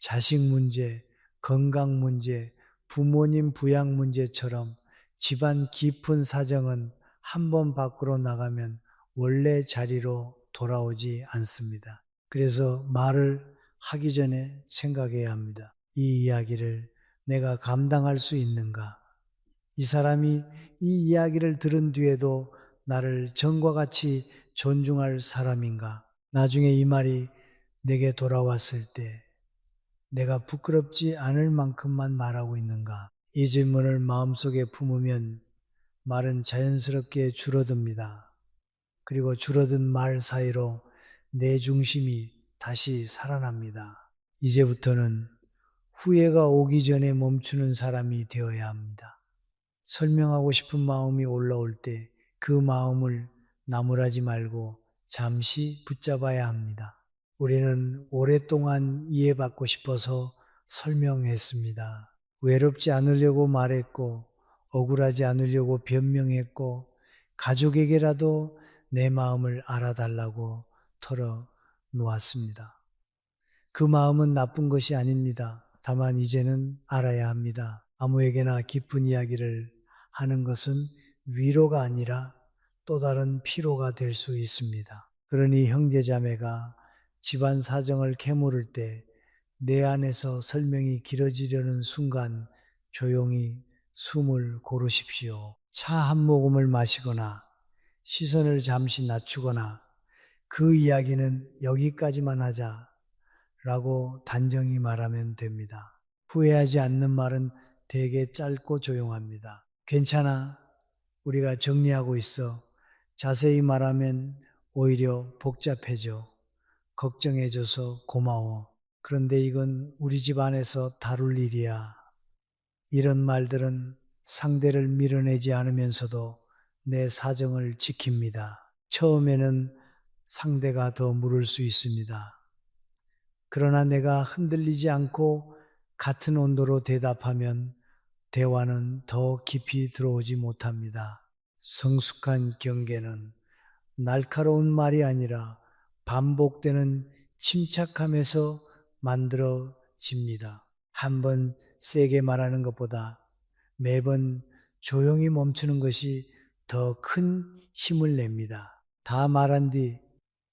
자식 문제, 건강 문제, 부모님 부양 문제처럼 집안 깊은 사정은 한 번 밖으로 나가면 원래 자리로 돌아오지 않습니다. 그래서 말을 하기 전에 생각해야 합니다. 이 이야기를 내가 감당할 수 있는가? 이 사람이 이 이야기를 들은 뒤에도 나를 전과 같이 존중할 사람인가? 나중에 이 말이 내게 돌아왔을 때 내가 부끄럽지 않을 만큼만 말하고 있는가? 이 질문을 마음속에 품으면 말은 자연스럽게 줄어듭니다. 그리고 줄어든 말 사이로 내 중심이 다시 살아납니다. 이제부터는 후회가 오기 전에 멈추는 사람이 되어야 합니다. 설명하고 싶은 마음이 올라올 때 그 마음을 나무라지 말고 잠시 붙잡아야 합니다. 우리는 오랫동안 이해받고 싶어서 설명했습니다. 외롭지 않으려고 말했고, 억울하지 않으려고 변명했고, 가족에게라도 내 마음을 알아달라고 털어 놓았습니다. 그 마음은 나쁜 것이 아닙니다. 다만 이제는 알아야 합니다. 아무에게나 깊은 이야기를 하는 것은 위로가 아니라 또 다른 피로가 될 수 있습니다. 그러니 형제자매가 집안 사정을 캐물을 때 내 안에서 설명이 길어지려는 순간 조용히 숨을 고르십시오. 차 한 모금을 마시거나 시선을 잠시 낮추거나 그 이야기는 여기까지만 하자 라고 단정히 말하면 됩니다. 후회하지 않는 말은 되게 짧고 조용합니다. 괜찮아. 우리가 정리하고 있어. 자세히 말하면 오히려 복잡해져. 걱정해줘서 고마워. 그런데 이건 우리 집 안에서 다룰 일이야. 이런 말들은 상대를 밀어내지 않으면서도 내 사정을 지킵니다. 처음에는 상대가 더 물을 수 있습니다. 그러나 내가 흔들리지 않고 같은 온도로 대답하면 대화는 더 깊이 들어오지 못합니다. 성숙한 경계는 날카로운 말이 아니라 반복되는 침착함에서 만들어집니다. 한 번 세게 말하는 것보다 매번 조용히 멈추는 것이 더 큰 힘을 냅니다. 다 말한 뒤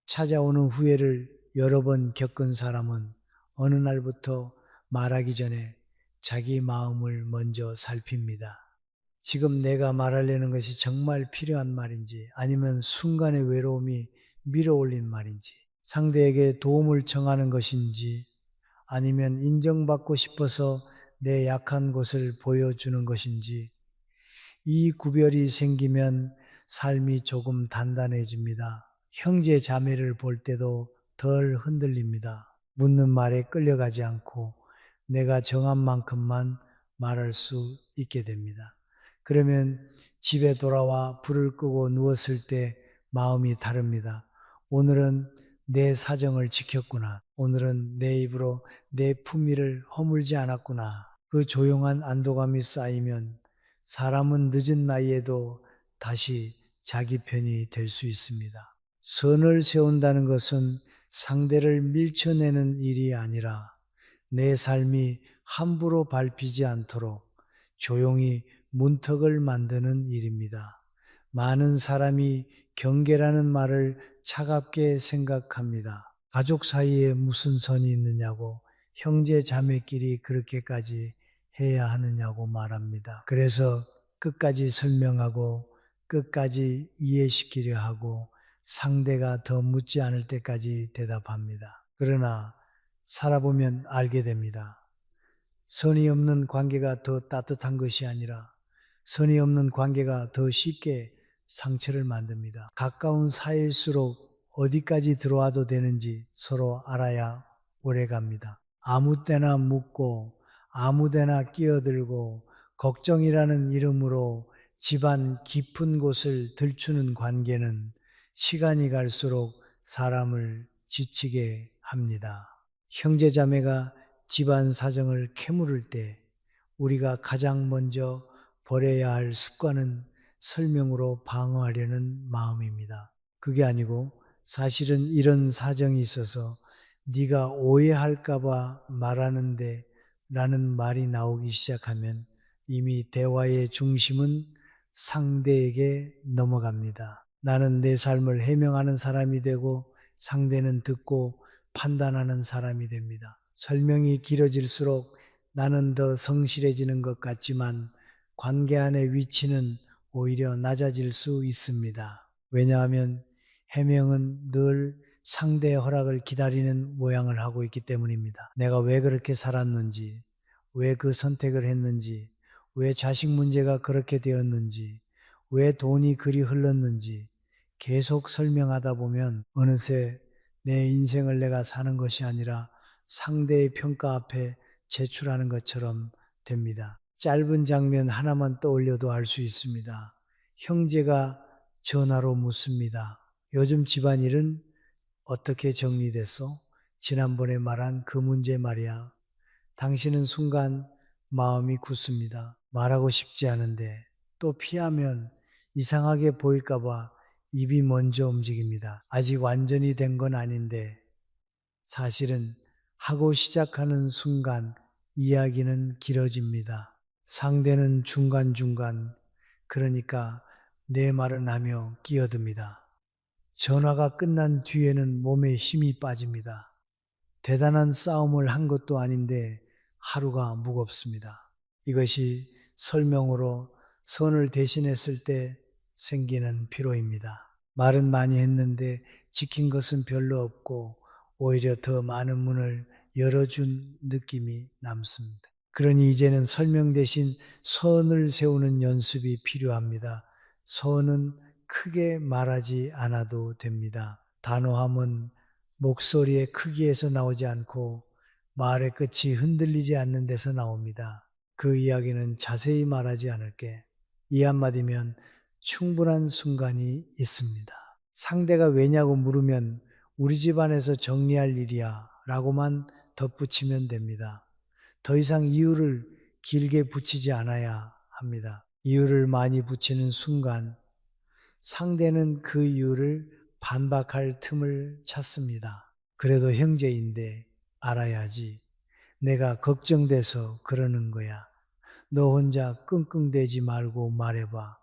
찾아오는 후회를 여러 번 겪은 사람은 어느 날부터 말하기 전에 자기 마음을 먼저 살핍니다. 지금 내가 말하려는 것이 정말 필요한 말인지 아니면 순간의 외로움이 밀어올린 말인지 상대에게 도움을 청하는 것인지 아니면 인정받고 싶어서 내 약한 곳을 보여주는 것인지 이 구별이 생기면 삶이 조금 단단해집니다. 형제 자매를 볼 때도 덜 흔들립니다. 묻는 말에 끌려가지 않고 내가 정한 만큼만 말할 수 있게 됩니다. 그러면 집에 돌아와 불을 끄고 누웠을 때 마음이 다릅니다. 오늘은 내 사정을 지켰구나. 오늘은 내 입으로 내 품위를 허물지 않았구나. 그 조용한 안도감이 쌓이면 사람은 늦은 나이에도 다시 자기 편이 될 수 있습니다. 선을 세운다는 것은 상대를 밀쳐내는 일이 아니라 내 삶이 함부로 밟히지 않도록 조용히 문턱을 만드는 일입니다. 많은 사람이 경계라는 말을 차갑게 생각합니다. 가족 사이에 무슨 선이 있느냐고, 형제 자매끼리 그렇게까지 해야 하느냐고 말합니다. 그래서 끝까지 설명하고 끝까지 이해시키려 하고 상대가 더 묻지 않을 때까지 대답합니다. 그러나 살아보면 알게 됩니다. 선이 없는 관계가 더 따뜻한 것이 아니라 선이 없는 관계가 더 쉽게 상처를 만듭니다. 가까운 사이일수록 어디까지 들어와도 되는지 서로 알아야 오래 갑니다. 아무 때나 묻고 아무 데나 끼어들고 걱정이라는 이름으로 집안 깊은 곳을 들추는 관계는 시간이 갈수록 사람을 지치게 합니다. 형제자매가 집안 사정을 캐물을 때 우리가 가장 먼저 버려야 할 습관은 설명으로 방어하려는 마음입니다. 그게 아니고 사실은 이런 사정이 있어서 네가 오해할까봐 말하는데 라는 말이 나오기 시작하면 이미 대화의 중심은 상대에게 넘어갑니다. 나는 내 삶을 해명하는 사람이 되고 상대는 듣고 판단하는 사람이 됩니다. 설명이 길어질수록 나는 더 성실해지는 것 같지만 관계 안의 위치는 오히려 낮아질 수 있습니다. 왜냐하면 해명은 늘 상대의 허락을 기다리는 모양을 하고 있기 때문입니다. 내가 왜 그렇게 살았는지, 왜 그 선택을 했는지, 왜 자식 문제가 그렇게 되었는지, 왜 돈이 그리 흘렀는지 계속 설명하다 보면 어느새 내 인생을 내가 사는 것이 아니라 상대의 평가 앞에 제출하는 것처럼 됩니다. 짧은 장면 하나만 떠올려도 알 수 있습니다. 형제가 전화로 묻습니다. 요즘 집안일은 어떻게 정리됐어? 지난번에 말한 그 문제 말이야. 당신은 순간 마음이 굳습니다. 말하고 싶지 않은데 또 피하면 이상하게 보일까봐 입이 먼저 움직입니다. 아직 완전히 된 건 아닌데 사실은 하고 시작하는 순간 이야기는 길어집니다. 상대는 중간중간 그러니까 내 말은 하며 끼어듭니다. 전화가 끝난 뒤에는 몸에 힘이 빠집니다. 대단한 싸움을 한 것도 아닌데 하루가 무겁습니다. 이것이 설명으로 선을 대신했을 때 생기는 피로입니다. 말은 많이 했는데 지킨 것은 별로 없고 오히려 더 많은 문을 열어준 느낌이 남습니다. 그러니 이제는 설명 대신 선을 세우는 연습이 필요합니다. 선은 크게 말하지 않아도 됩니다. 단호함은 목소리의 크기에서 나오지 않고 말의 끝이 흔들리지 않는 데서 나옵니다. 그 이야기는 자세히 말하지 않을게. 이 한마디면 충분한 순간이 있습니다. 상대가 왜냐고 물으면 우리 집안에서 정리할 일이야 라고만 덧붙이면 됩니다. 더 이상 이유를 길게 붙이지 않아야 합니다. 이유를 많이 붙이는 순간 상대는 그 이유를 반박할 틈을 찾습니다. 그래도 형제인데 알아야지. 내가 걱정돼서 그러는 거야. 너 혼자 끙끙대지 말고 말해봐.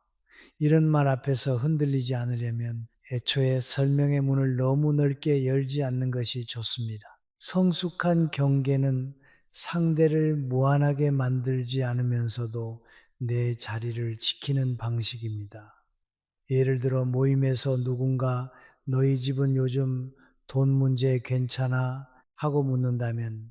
이런 말 앞에서 흔들리지 않으려면 애초에 설명의 문을 너무 넓게 열지 않는 것이 좋습니다. 성숙한 경계는 상대를 무한하게 만들지 않으면서도 내 자리를 지키는 방식입니다. 예를 들어 모임에서 누군가 너희 집은 요즘 돈 문제 괜찮아? 하고 묻는다면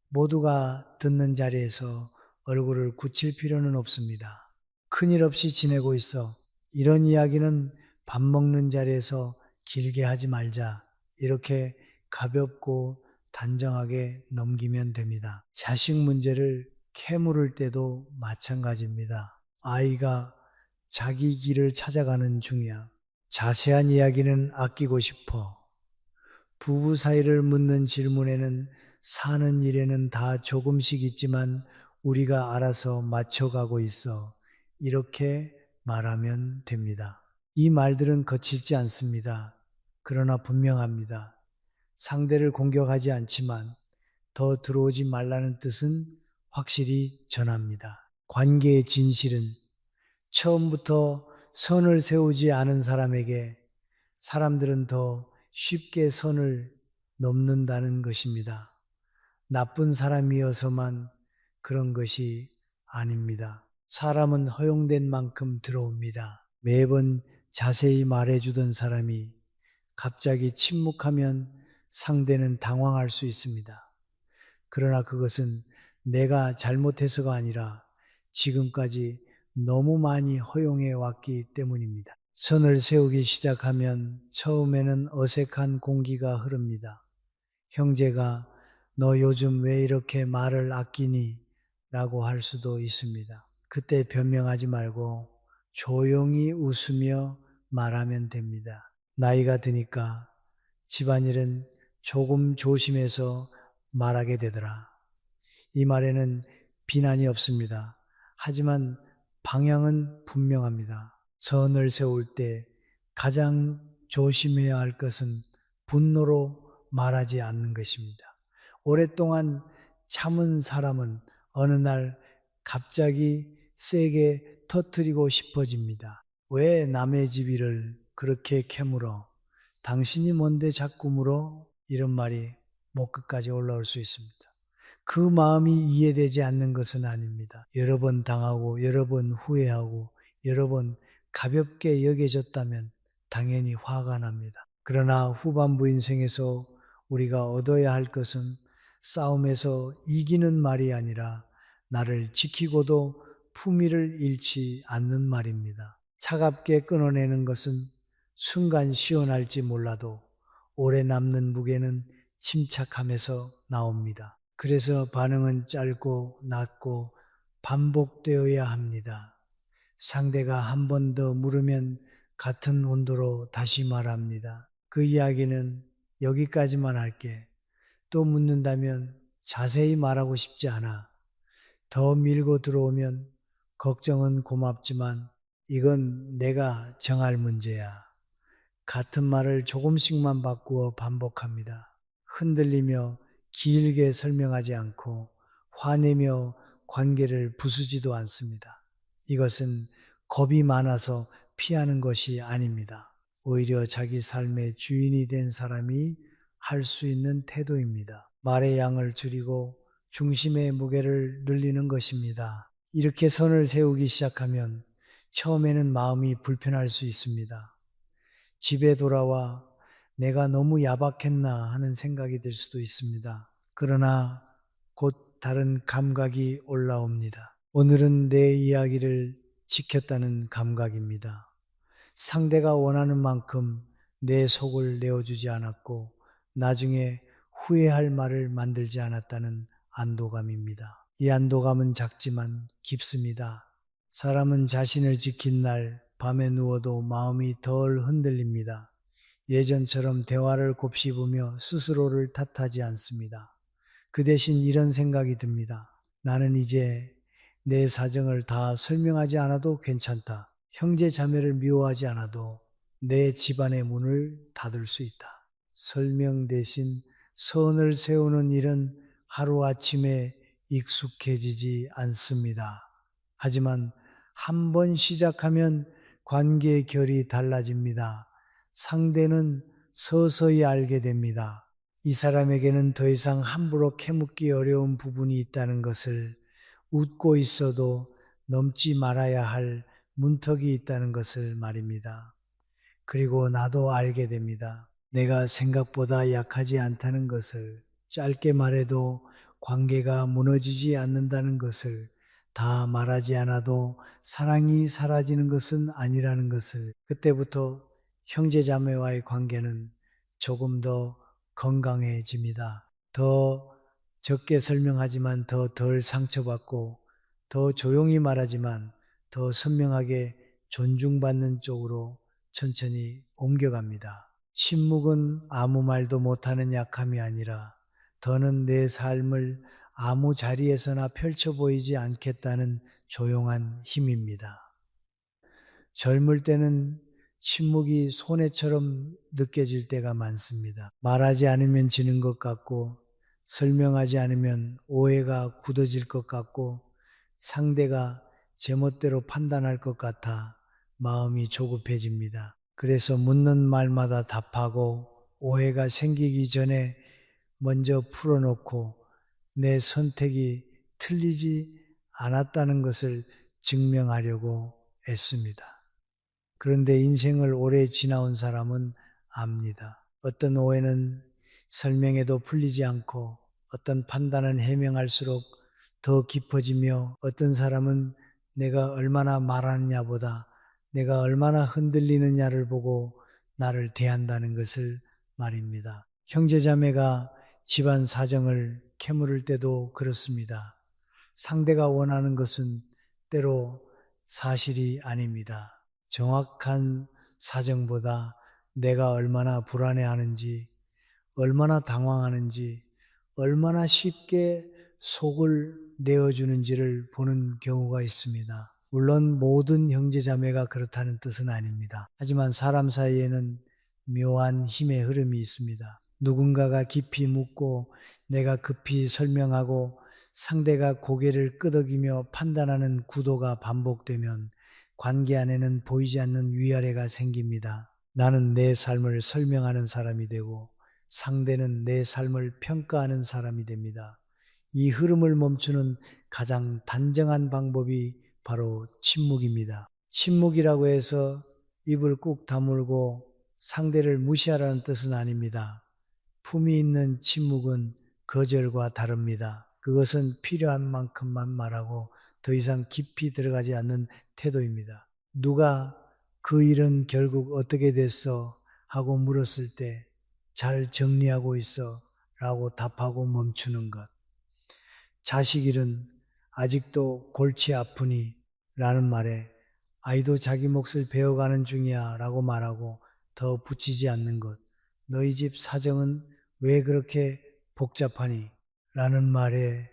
모두가 듣는 자리에서 얼굴을 굳힐 필요는 없습니다. 큰일 없이 지내고 있어. 이런 이야기는 밥 먹는 자리에서 길게 하지 말자. 이렇게 가볍고 단정하게 넘기면 됩니다. 자식 문제를 캐물을 때도 마찬가지입니다. 아이가 자기 길을 찾아가는 중이야. 자세한 이야기는 아끼고 싶어. 부부 사이를 묻는 질문에는 사는 일에는 다 조금씩 있지만 우리가 알아서 맞춰가고 있어. 이렇게 말하면 됩니다. 이 말들은 거칠지 않습니다. 그러나 분명합니다. 상대를 공격하지 않지만 더 들어오지 말라는 뜻은 확실히 전합니다. 관계의 진실은 처음부터 선을 세우지 않은 사람에게 사람들은 더 쉽게 선을 넘는다는 것입니다. 나쁜 사람이어서만 그런 것이 아닙니다. 사람은 허용된 만큼 들어옵니다. 매번 자세히 말해주던 사람이 갑자기 침묵하면 상대는 당황할 수 있습니다. 그러나 그것은 내가 잘못해서가 아니라 지금까지 너무 많이 허용해 왔기 때문입니다. 선을 세우기 시작하면 처음에는 어색한 공기가 흐릅니다. 형제가 너 요즘 왜 이렇게 말을 아끼니? 라고 할 수도 있습니다. 그때 변명하지 말고 조용히 웃으며 말하면 됩니다. 나이가 드니까 집안일은 조금 조심해서 말하게 되더라. 이 말에는 비난이 없습니다. 하지만 방향은 분명합니다. 선을 세울 때 가장 조심해야 할 것은 분노로 말하지 않는 것입니다. 오랫동안 참은 사람은 어느 날 갑자기 세게 터뜨리고 싶어집니다. 왜 남의 집 일을 그렇게 캐물어? 당신이 뭔데 자꾸 물어? 이런 말이 목 끝까지 올라올 수 있습니다. 그 마음이 이해되지 않는 것은 아닙니다. 여러 번 당하고 여러 번 후회하고 여러 번 가볍게 여겨졌다면 당연히 화가 납니다. 그러나 후반부 인생에서 우리가 얻어야 할 것은 싸움에서 이기는 말이 아니라 나를 지키고도 품위를 잃지 않는 말입니다. 차갑게 끊어내는 것은 순간 시원할지 몰라도 오래 남는 무게는 침착함에서 나옵니다. 그래서 반응은 짧고 낮고 반복되어야 합니다. 상대가 한 번 더 물으면 같은 온도로 다시 말합니다. 그 이야기는 여기까지만 할게. 또 묻는다면 자세히 말하고 싶지 않아. 더 밀고 들어오면 걱정은 고맙지만 이건 내가 정할 문제야. 같은 말을 조금씩만 바꾸어 반복합니다. 흔들리며 길게 설명하지 않고 화내며 관계를 부수지도 않습니다. 이것은 겁이 많아서 피하는 것이 아닙니다. 오히려 자기 삶의 주인이 된 사람이 할 수 있는 태도입니다. 말의 양을 줄이고 중심의 무게를 늘리는 것입니다. 이렇게 선을 세우기 시작하면 처음에는 마음이 불편할 수 있습니다. 집에 돌아와 내가 너무 야박했나 하는 생각이 들 수도 있습니다. 그러나 곧 다른 감각이 올라옵니다. 오늘은 내 이야기를 지켰다는 감각입니다. 상대가 원하는 만큼 내 속을 내어주지 않았고 나중에 후회할 말을 만들지 않았다는 안도감입니다. 이 안도감은 작지만 깊습니다. 사람은 자신을 지킨 날 밤에 누워도 마음이 덜 흔들립니다. 예전처럼 대화를 곱씹으며 스스로를 탓하지 않습니다. 그 대신 이런 생각이 듭니다. 나는 이제 내 사정을 다 설명하지 않아도 괜찮다. 형제 자매를 미워하지 않아도 내 집안의 문을 닫을 수 있다. 설명 대신 선을 세우는 일은 하루아침에 익숙해지지 않습니다. 하지만 한 번 시작하면 관계의 결이 달라집니다. 상대는 서서히 알게 됩니다. 이 사람에게는 더 이상 함부로 캐묻기 어려운 부분이 있다는 것을, 웃고 있어도 넘지 말아야 할 문턱이 있다는 것을 말입니다. 그리고 나도 알게 됩니다. 내가 생각보다 약하지 않다는 것을, 짧게 말해도 관계가 무너지지 않는다는 것을, 다 말하지 않아도 사랑이 사라지는 것은 아니라는 것을, 그때부터 형제자매와의 관계는 조금 더 건강해집니다. 더 적게 설명하지만 더 덜 상처받고, 더 조용히 말하지만 더 선명하게 존중받는 쪽으로 천천히 옮겨갑니다. 침묵은 아무 말도 못하는 약함이 아니라 더는 내 삶을 아무 자리에서나 펼쳐 보이지 않겠다는 조용한 힘입니다. 젊을 때는 침묵이 손해처럼 느껴질 때가 많습니다. 말하지 않으면 지는 것 같고, 설명하지 않으면 오해가 굳어질 것 같고, 상대가 제멋대로 판단할 것 같아 마음이 조급해집니다. 그래서 묻는 말마다 답하고, 오해가 생기기 전에 먼저 풀어놓고 내 선택이 틀리지 않았다는 것을 증명하려고 애씁니다. 그런데 인생을 오래 지나온 사람은 압니다. 어떤 오해는 설명해도 풀리지 않고, 어떤 판단은 해명할수록 더 깊어지며, 어떤 사람은 내가 얼마나 말하느냐보다 내가 얼마나 흔들리느냐를 보고 나를 대한다는 것을 말입니다. 형제자매가 집안 사정을 캐물을 때도 그렇습니다. 상대가 원하는 것은 때로 사실이 아닙니다. 정확한 사정보다 내가 얼마나 불안해하는지, 얼마나 당황하는지, 얼마나 쉽게 속을 내어주는지를 보는 경우가 있습니다. 물론 모든 형제자매가 그렇다는 뜻은 아닙니다. 하지만 사람 사이에는 묘한 힘의 흐름이 있습니다. 누군가가 깊이 묻고 내가 급히 설명하고 상대가 고개를 끄덕이며 판단하는 구도가 반복되면 관계 안에는 보이지 않는 위아래가 생깁니다. 나는 내 삶을 설명하는 사람이 되고 상대는 내 삶을 평가하는 사람이 됩니다. 이 흐름을 멈추는 가장 단정한 방법이 바로 침묵입니다. 침묵이라고 해서 입을 꾹 다물고 상대를 무시하라는 뜻은 아닙니다. 품위 있는 침묵은 거절과 다릅니다. 그것은 필요한 만큼만 말하고 더 이상 깊이 들어가지 않는 태도입니다. 누가 그 일은 결국 어떻게 됐어? 하고 물었을 때 잘 정리하고 있어 라고 답하고 멈추는 것. 자식 일은 아직도 골치 아프니 라는 말에 아이도 자기 몫을 배워가는 중이야 라고 말하고 더 붙이지 않는 것. 너희 집 사정은 왜 그렇게 복잡하니? 라는 말에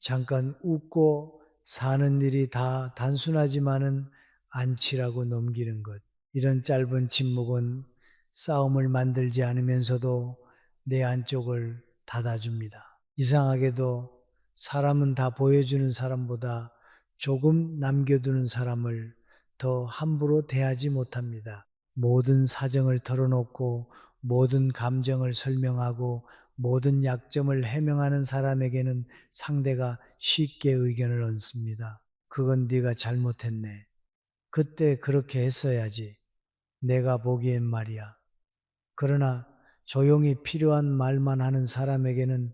잠깐 웃고 사는 일이 다 단순하지만은 않지라고 넘기는 것. 이런 짧은 침묵은 싸움을 만들지 않으면서도 내 안쪽을 닫아줍니다. 이상하게도 사람은 다 보여주는 사람보다 조금 남겨두는 사람을 더 함부로 대하지 못합니다. 모든 사정을 털어놓고 모든 감정을 설명하고 모든 약점을 해명하는 사람에게는 상대가 쉽게 의견을 얹습니다. 그건 네가 잘못했네. 그때 그렇게 했어야지. 내가 보기엔 말이야. 그러나 조용히 필요한 말만 하는 사람에게는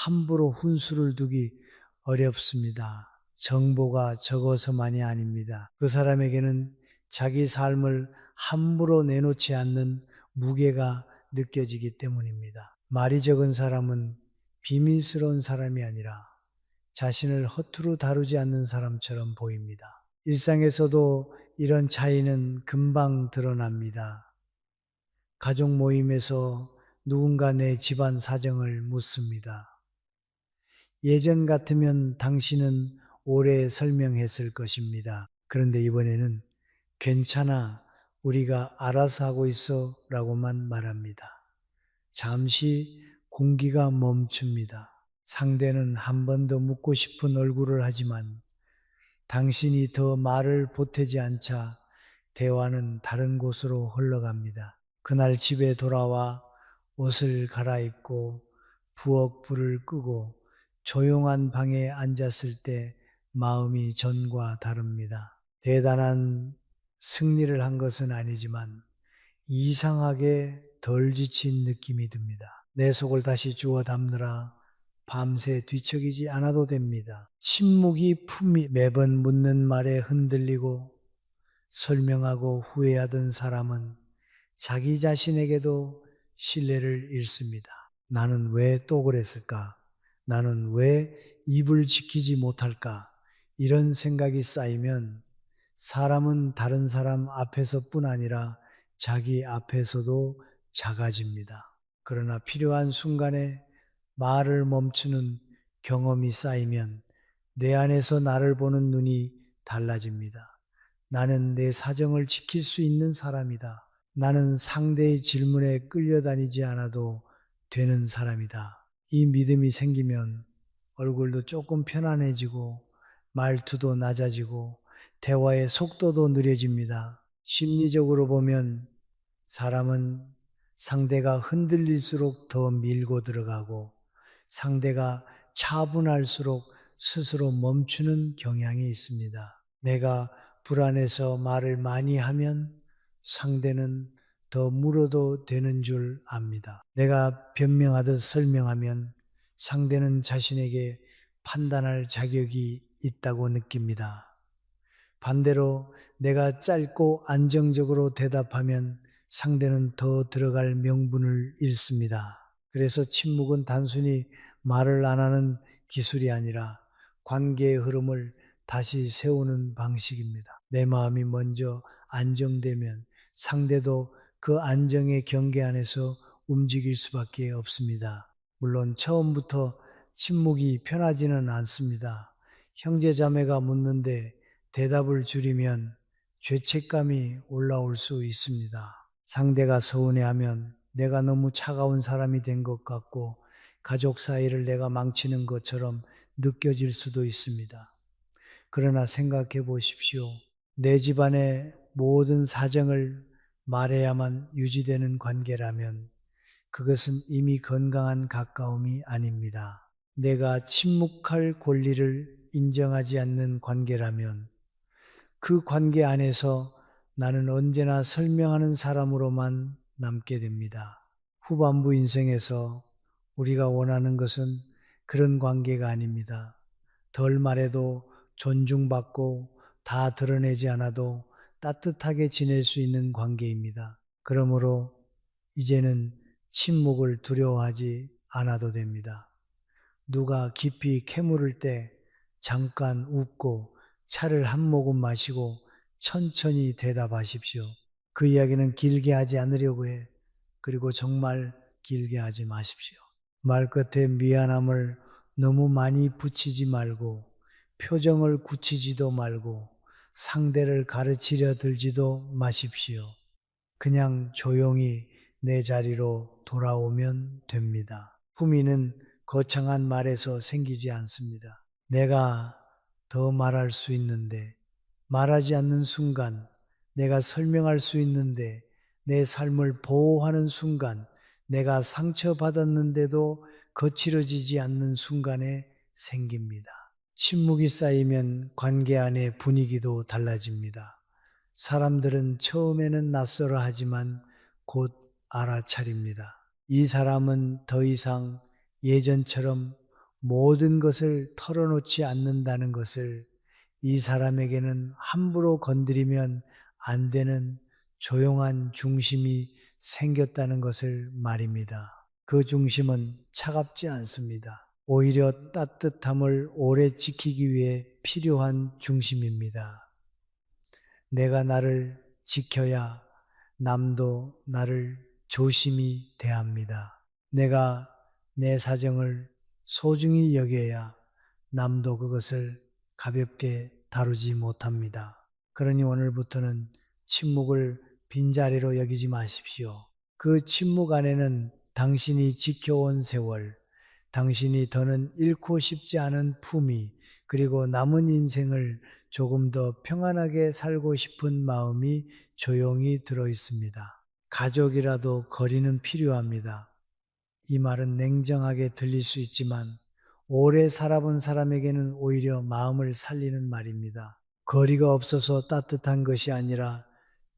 함부로 훈수를 두기 어렵습니다. 정보가 적어서만이 아닙니다. 그 사람에게는 자기 삶을 함부로 내놓지 않는 무게가 느껴지기 때문입니다. 말이 적은 사람은 비밀스러운 사람이 아니라 자신을 허투루 다루지 않는 사람처럼 보입니다. 일상에서도 이런 차이는 금방 드러납니다. 가족 모임에서 누군가 내 집안 사정을 묻습니다. 예전 같으면 당신은 오래 설명했을 것입니다. 그런데 이번에는 괜찮아, 우리가 알아서 하고 있어 라고만 말합니다. 잠시 공기가 멈춥니다. 상대는 한 번 더 묻고 싶은 얼굴을 하지만 당신이 더 말을 보태지 않자 대화는 다른 곳으로 흘러갑니다. 그날 집에 돌아와 옷을 갈아입고 부엌 불을 끄고 조용한 방에 앉았을 때 마음이 전과 다릅니다. 대단한 승리를 한 것은 아니지만 이상하게 덜 지친 느낌이 듭니다. 내 속을 다시 주워 담느라 밤새 뒤척이지 않아도 됩니다. 침묵이 품이 매번 묻는 말에 흔들리고 설명하고 후회하던 사람은 자기 자신에게도 신뢰를 잃습니다. 나는 왜 또 그랬을까? 나는 왜 입을 지키지 못할까? 이런 생각이 쌓이면 사람은 다른 사람 앞에서뿐 아니라 자기 앞에서도 작아집니다. 그러나 필요한 순간에 말을 멈추는 경험이 쌓이면 내 안에서 나를 보는 눈이 달라집니다. 나는 내 사정을 지킬 수 있는 사람이다. 나는 상대의 질문에 끌려다니지 않아도 되는 사람이다. 이 믿음이 생기면 얼굴도 조금 편안해지고 말투도 낮아지고 대화의 속도도 느려집니다. 심리적으로 보면 사람은 상대가 흔들릴수록 더 밀고 들어가고 상대가 차분할수록 스스로 멈추는 경향이 있습니다. 내가 불안해서 말을 많이 하면 상대는 더 물어도 되는 줄 압니다. 내가 변명하듯 설명하면 상대는 자신에게 판단할 자격이 있다고 느낍니다. 반대로 내가 짧고 안정적으로 대답하면 상대는 더 들어갈 명분을 잃습니다. 그래서 침묵은 단순히 말을 안 하는 기술이 아니라 관계의 흐름을 다시 세우는 방식입니다. 내 마음이 먼저 안정되면 상대도 그 안정의 경계 안에서 움직일 수밖에 없습니다. 물론 처음부터 침묵이 편하지는 않습니다. 형제 자매가 묻는데 대답을 줄이면 죄책감이 올라올 수 있습니다. 상대가 서운해하면 내가 너무 차가운 사람이 된 것 같고 가족 사이를 내가 망치는 것처럼 느껴질 수도 있습니다. 그러나 생각해 보십시오. 내 집안의 모든 사정을 말해야만 유지되는 관계라면 그것은 이미 건강한 가까움이 아닙니다. 내가 침묵할 권리를 인정하지 않는 관계라면 그 관계 안에서 나는 언제나 설명하는 사람으로만 남게 됩니다. 후반부 인생에서 우리가 원하는 것은 그런 관계가 아닙니다. 덜 말해도 존중받고 다 드러내지 않아도 따뜻하게 지낼 수 있는 관계입니다. 그러므로 이제는 침묵을 두려워하지 않아도 됩니다. 누가 깊이 캐물을 때 잠깐 웃고 차를 한 모금 마시고 천천히 대답하십시오. 그 이야기는 길게 하지 않으려고 해. 그리고 정말 길게 하지 마십시오. 말끝에 미안함을 너무 많이 붙이지 말고 표정을 굳히지도 말고 상대를 가르치려 들지도 마십시오. 그냥 조용히 내 자리로 돌아오면 됩니다. 품위는 거창한 말에서 생기지 않습니다. 내가 더 말할 수 있는데 말하지 않는 순간 내가 설명할 수 있는데 내 삶을 보호하는 순간 내가 상처받았는데도 거칠어지지 않는 순간에 생깁니다. 침묵이 쌓이면 관계 안의 분위기도 달라집니다. 사람들은 처음에는 낯설어 하지만 곧 알아차립니다. 이 사람은 더 이상 예전처럼 모든 것을 털어놓지 않는다는 것을 이 사람에게는 함부로 건드리면 안 되는 조용한 중심이 생겼다는 것을 말입니다. 그 중심은 차갑지 않습니다. 오히려 따뜻함을 오래 지키기 위해 필요한 중심입니다. 내가 나를 지켜야 남도 나를 조심히 대합니다. 내가 내 사정을 소중히 여겨야 남도 그것을 가볍게 다루지 못합니다. 그러니 오늘부터는 침묵을 빈자리로 여기지 마십시오. 그 침묵 안에는 당신이 지켜온 세월, 당신이 더는 잃고 싶지 않은 품위, 그리고 남은 인생을 조금 더 평안하게 살고 싶은 마음이 조용히 들어 있습니다. 가족이라도 거리는 필요합니다. 이 말은 냉정하게 들릴 수 있지만 오래 살아본 사람에게는 오히려 마음을 살리는 말입니다. 거리가 없어서 따뜻한 것이 아니라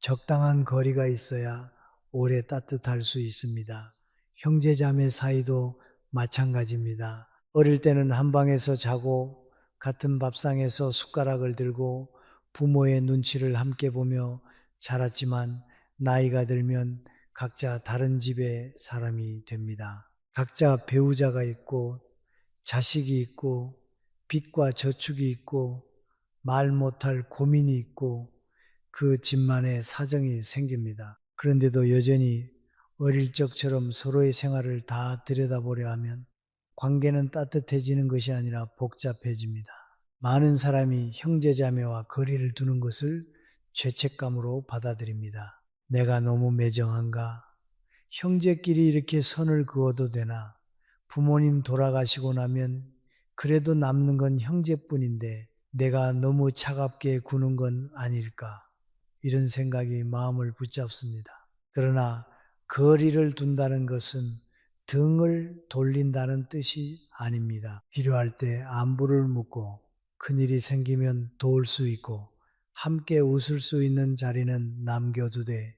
적당한 거리가 있어야 오래 따뜻할 수 있습니다. 형제자매 사이도 마찬가지입니다. 어릴 때는 한 방에서 자고 같은 밥상에서 숟가락을 들고 부모의 눈치를 함께 보며 자랐지만 나이가 들면 각자 다른 집의 사람이 됩니다. 각자 배우자가 있고 자식이 있고 빚과 저축이 있고 말 못할 고민이 있고 그 집만의 사정이 생깁니다. 그런데도 여전히 어릴 적처럼 서로의 생활을 다 들여다보려 하면 관계는 따뜻해지는 것이 아니라 복잡해집니다. 많은 사람이 형제자매와 거리를 두는 것을 죄책감으로 받아들입니다. 내가 너무 매정한가? 형제끼리 이렇게 선을 그어도 되나? 부모님 돌아가시고 나면 그래도 남는 건 형제뿐인데 내가 너무 차갑게 구는 건 아닐까? 이런 생각이 마음을 붙잡습니다. 그러나 거리를 둔다는 것은 등을 돌린다는 뜻이 아닙니다. 필요할 때 안부를 묻고 큰일이 생기면 도울 수 있고 함께 웃을 수 있는 자리는 남겨두되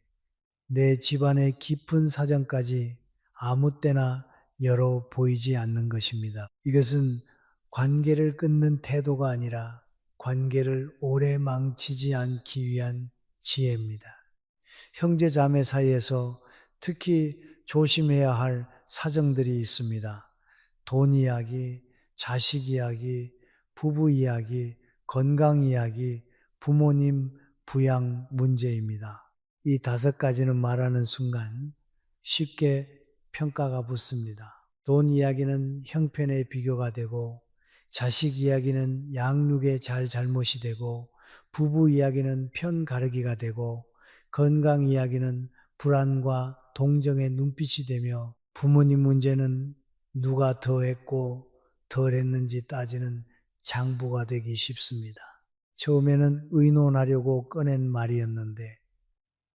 내 집안의 깊은 사정까지 아무 때나 열어 보이지 않는 것입니다. 이것은 관계를 끊는 태도가 아니라 관계를 오래 망치지 않기 위한 지혜입니다. 형제 자매 사이에서 특히 조심해야 할 사정들이 있습니다. 돈 이야기, 자식 이야기, 부부 이야기, 건강 이야기, 부모님 부양 문제입니다. 이 5가지는 말하는 순간 쉽게 평가가 붙습니다. 돈 이야기는 형편의 비교가 되고, 자식 이야기는 양육의 잘못이 되고, 부부 이야기는 편 가르기가 되고, 건강 이야기는 불안과 동정의 눈빛이 되며, 부모님 문제는 누가 더 했고 덜 했는지 따지는 장부가 되기 쉽습니다. 처음에는 의논하려고 꺼낸 말이었는데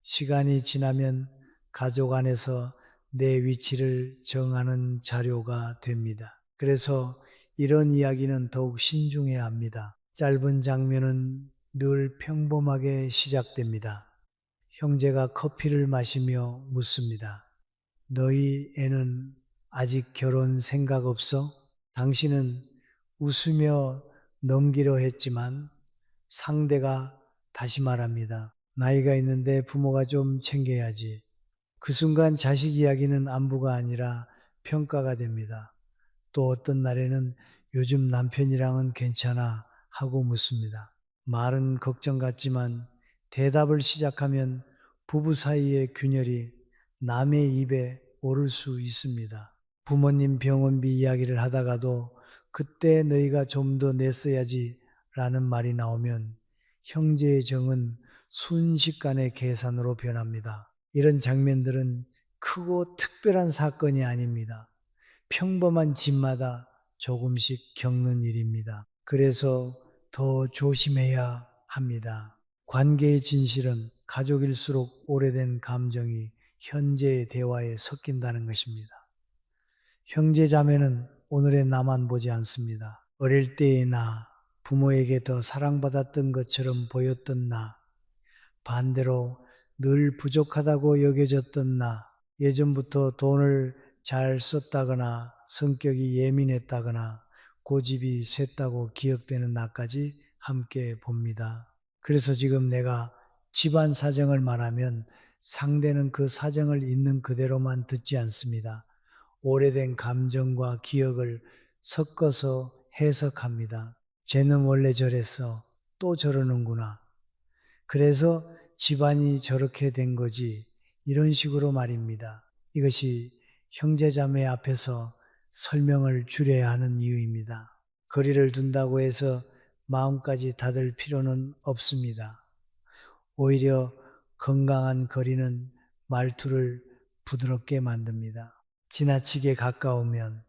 시간이 지나면 가족 안에서 내 위치를 정하는 자료가 됩니다. 그래서 이런 이야기는 더욱 신중해야 합니다. 짧은 장면은 늘 평범하게 시작됩니다. 형제가 커피를 마시며 묻습니다. 너희 애는 아직 결혼 생각 없어? 당신은 웃으며 넘기려 했지만 상대가 다시 말합니다. 나이가 있는데 부모가 좀 챙겨야지. 그 순간 자식 이야기는 안부가 아니라 평가가 됩니다. 또 어떤 날에는 요즘 남편이랑은 괜찮아 하고 묻습니다. 말은 걱정 같지만 대답을 시작하면 부부 사이의 균열이 남의 입에 오를 수 있습니다. 부모님 병원비 이야기를 하다가도 그때 너희가 좀 더 냈어야지 라는 말이 나오면 형제의 정은 순식간에 계산으로 변합니다. 이런 장면들은 크고 특별한 사건이 아닙니다. 평범한 집마다 조금씩 겪는 일입니다. 그래서 더 조심해야 합니다. 관계의 진실은 가족일수록 오래된 감정이 현재의 대화에 섞인다는 것입니다. 형제 자매는 오늘의 나만 보지 않습니다. 어릴 때의 나, 부모에게 더 사랑받았던 것처럼 보였던 나, 반대로 늘 부족하다고 여겨졌던 나, 예전부터 돈을 잘 썼다거나 성격이 예민했다거나 고집이 셌다고 기억되는 나까지 함께 봅니다. 그래서 지금 내가 집안 사정을 말하면 상대는 그 사정을 있는 그대로만 듣지 않습니다. 오래된 감정과 기억을 섞어서 해석합니다. 쟤는 원래 저랬어. 또 저러는구나. 그래서 집안이 저렇게 된 거지. 이런 식으로 말입니다. 이것이 형제자매 앞에서 설명을 줄여야 하는 이유입니다. 거리를 둔다고 해서 마음까지 닫을 필요는 없습니다. 오히려 건강한 거리는 말투를 부드럽게 만듭니다. 지나치게 가까우면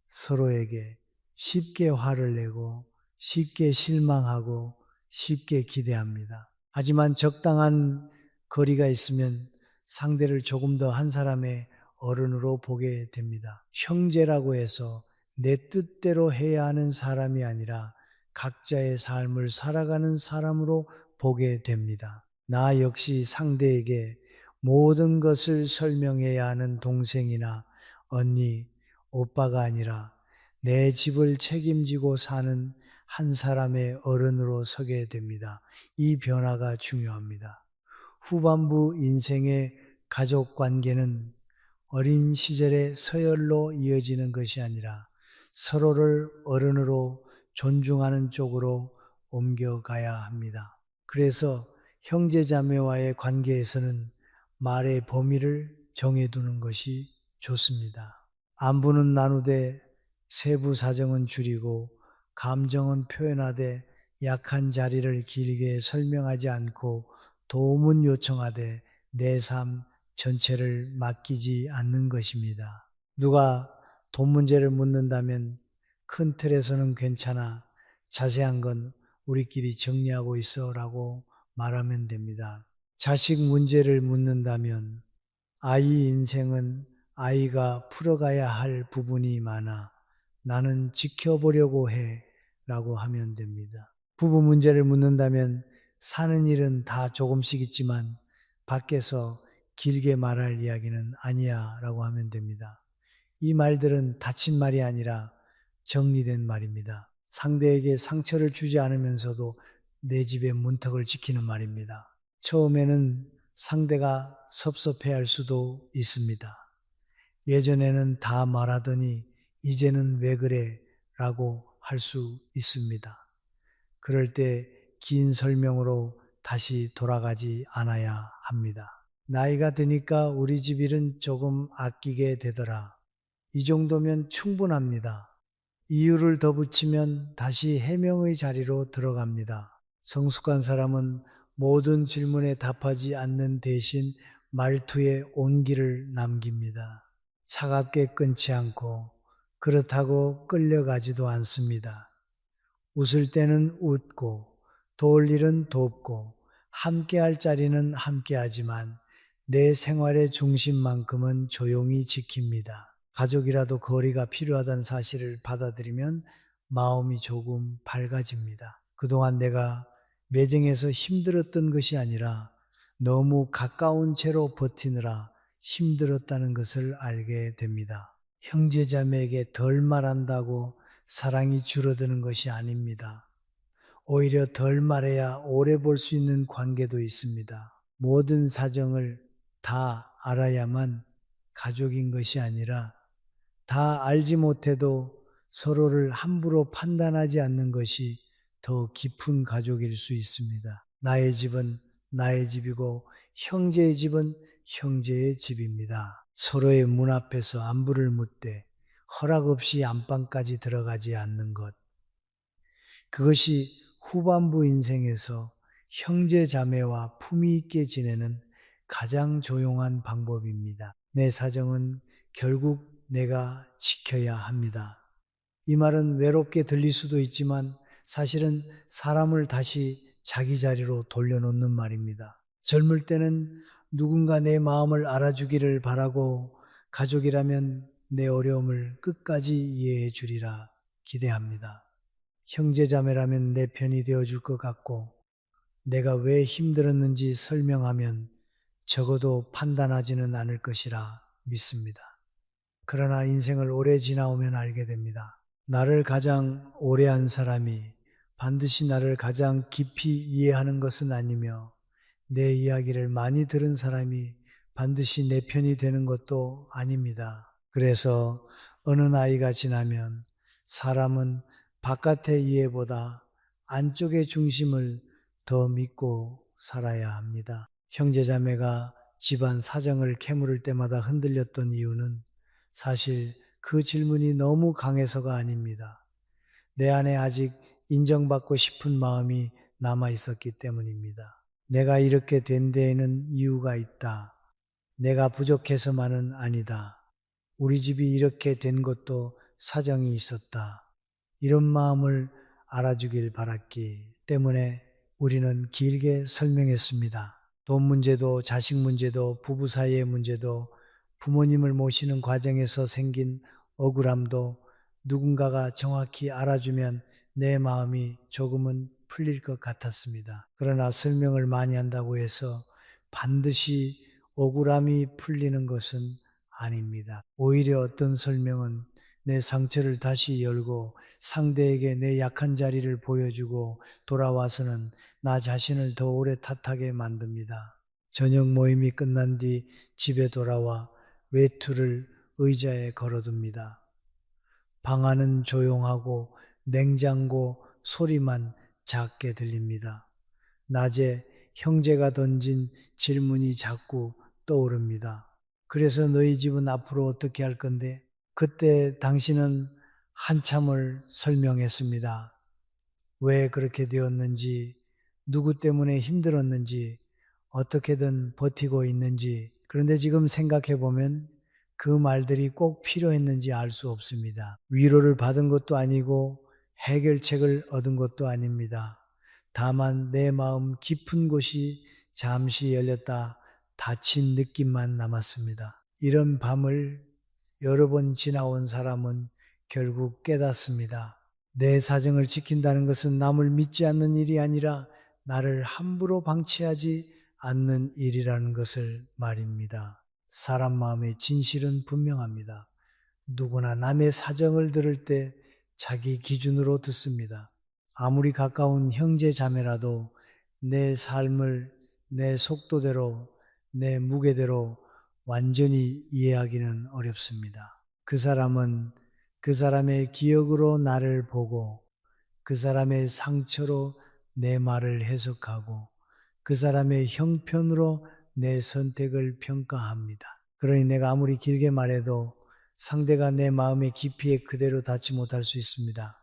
서로에게 쉽게 화를 내고 쉽게 실망하고 쉽게 기대합니다. 하지만 적당한 거리가 있으면 상대를 조금 더 한 사람의 어른으로 보게 됩니다. 형제라고 해서 내 뜻대로 해야 하는 사람이 아니라 각자의 삶을 살아가는 사람으로 보게 됩니다. 나 역시 상대에게 모든 것을 설명해야 하는 동생이나 언니, 오빠가 아니라 내 집을 책임지고 사는 한 사람의 어른으로 서게 됩니다. 이 변화가 중요합니다. 후반부 인생의 가족 관계는 어린 시절의 서열로 이어지는 것이 아니라 서로를 어른으로 존중하는 쪽으로 옮겨가야 합니다. 그래서 형제자매와의 관계에서는 말의 범위를 정해두는 것이 좋습니다. 안부는 나누되 세부 사정은 줄이고 감정은 표현하되 약한 자리를 길게 설명하지 않고 도움은 요청하되 내 삶 전체를 맡기지 않는 것입니다. 누가 돈 문제를 묻는다면 큰 틀에서는 괜찮아. 자세한 건 우리끼리 정리하고 있어 라고 말하면 됩니다. 자식 문제를 묻는다면 아이 인생은 아이가 풀어가야 할 부분이 많아 나는 지켜보려고 해 라고 하면 됩니다. 부부 문제를 묻는다면 사는 일은 다 조금씩 있지만 밖에서 길게 말할 이야기는 아니야 라고 하면 됩니다. 이 말들은 다친 말이 아니라 정리된 말입니다. 상대에게 상처를 주지 않으면서도 내 집의 문턱을 지키는 말입니다. 처음에는 상대가 섭섭해할 수도 있습니다. 예전에는 다 말하더니 이제는 왜 그래? 라고 할 수 있습니다. 그럴 때 긴 설명으로 다시 돌아가지 않아야 합니다. 나이가 드니까 우리 집 일은 조금 아끼게 되더라. 이 정도면 충분합니다. 이유를 더 붙이면 다시 해명의 자리로 들어갑니다. 성숙한 사람은 모든 질문에 답하지 않는 대신 말투에 온기를 남깁니다. 차갑게 끊지 않고 그렇다고 끌려가지도 않습니다. 웃을 때는 웃고 도울 일은 돕고 함께할 자리는 함께하지만 내 생활의 중심만큼은 조용히 지킵니다. 가족이라도 거리가 필요하다는 사실을 받아들이면 마음이 조금 밝아집니다. 그동안 내가 매정해서 힘들었던 것이 아니라 너무 가까운 채로 버티느라 힘들었다는 것을 알게 됩니다. 형제자매에게 덜 말한다고 사랑이 줄어드는 것이 아닙니다. 오히려 덜 말해야 오래 볼 수 있는 관계도 있습니다. 모든 사정을 다 알아야만 가족인 것이 아니라 다 알지 못해도 서로를 함부로 판단하지 않는 것이 더 깊은 가족일 수 있습니다. 나의 집은 나의 집이고 형제의 집은 형제의 집입니다. 서로의 문 앞에서 안부를 묻되 허락 없이 안방까지 들어가지 않는 것. 그것이 후반부 인생에서 형제 자매와 품위 있게 지내는 가장 조용한 방법입니다. 내 사정은 결국 내가 지켜야 합니다. 이 말은 외롭게 들릴 수도 있지만 사실은 사람을 다시 자기 자리로 돌려놓는 말입니다. 젊을 때는 누군가 내 마음을 알아주기를 바라고 가족이라면 내 어려움을 끝까지 이해해 주리라 기대합니다. 형제자매라면 내 편이 되어줄 것 같고 내가 왜 힘들었는지 설명하면 적어도 판단하지는 않을 것이라 믿습니다. 그러나 인생을 오래 지나오면 알게 됩니다. 나를 가장 오래 한 사람이 반드시 나를 가장 깊이 이해하는 것은 아니며 내 이야기를 많이 들은 사람이 반드시 내 편이 되는 것도 아닙니다. 그래서 어느 나이가 지나면 사람은 바깥의 이해보다 안쪽의 중심을 더 믿고 살아야 합니다. 형제자매가 집안 사정을 캐물을 때마다 흔들렸던 이유는 사실 그 질문이 너무 강해서가 아닙니다. 내 안에 아직 인정받고 싶은 마음이 남아 있었기 때문입니다. 내가 이렇게 된 데에는 이유가 있다. 내가 부족해서만은 아니다. 우리 집이 이렇게 된 것도 사정이 있었다. 이런 마음을 알아주길 바랐기 때문에 우리는 길게 설명했습니다. 돈 문제도 자식 문제도 부부 사이의 문제도 부모님을 모시는 과정에서 생긴 억울함도 누군가가 정확히 알아주면 내 마음이 조금은 풀릴 것 같았습니다. 그러나 설명을 많이 한다고 해서 반드시 억울함이 풀리는 것은 아닙니다. 오히려 어떤 설명은 내 상처를 다시 열고 상대에게 내 약한 자리를 보여주고 돌아와서는 나 자신을 더 오래 탓하게 만듭니다. 저녁 모임이 끝난 뒤 집에 돌아와 외투를 의자에 걸어둡니다. 방 안은 조용하고 냉장고 소리만 작게 들립니다. 낮에 형제가 던진 질문이 자꾸 떠오릅니다. 그래서 너희 집은 앞으로 어떻게 할 건데? 그때 당신은 한참을 설명했습니다. 왜 그렇게 되었는지, 누구 때문에 힘들었는지, 어떻게든 버티고 있는지. 그런데 지금 생각해 보면 그 말들이 꼭 필요했는지 알 수 없습니다. 위로를 받은 것도 아니고 해결책을 얻은 것도 아닙니다. 다만 내 마음 깊은 곳이 잠시 열렸다 닫힌 느낌만 남았습니다. 이런 밤을 여러 번 지나온 사람은 결국 깨닫습니다. 내 사정을 지킨다는 것은 남을 믿지 않는 일이 아니라 나를 함부로 방치하지 않는 일이라는 것을 말입니다. 사람 마음의 진실은 분명합니다. 누구나 남의 사정을 들을 때 자기 기준으로 듣습니다. 아무리 가까운 형제 자매라도 내 삶을 내 속도대로, 내 무게대로 완전히 이해하기는 어렵습니다. 그 사람은 그 사람의 기억으로 나를 보고 그 사람의 상처로 내 말을 해석하고 그 사람의 형편으로 내 선택을 평가합니다. 그러니 내가 아무리 길게 말해도 상대가 내 마음의 깊이에 그대로 닿지 못할 수 있습니다.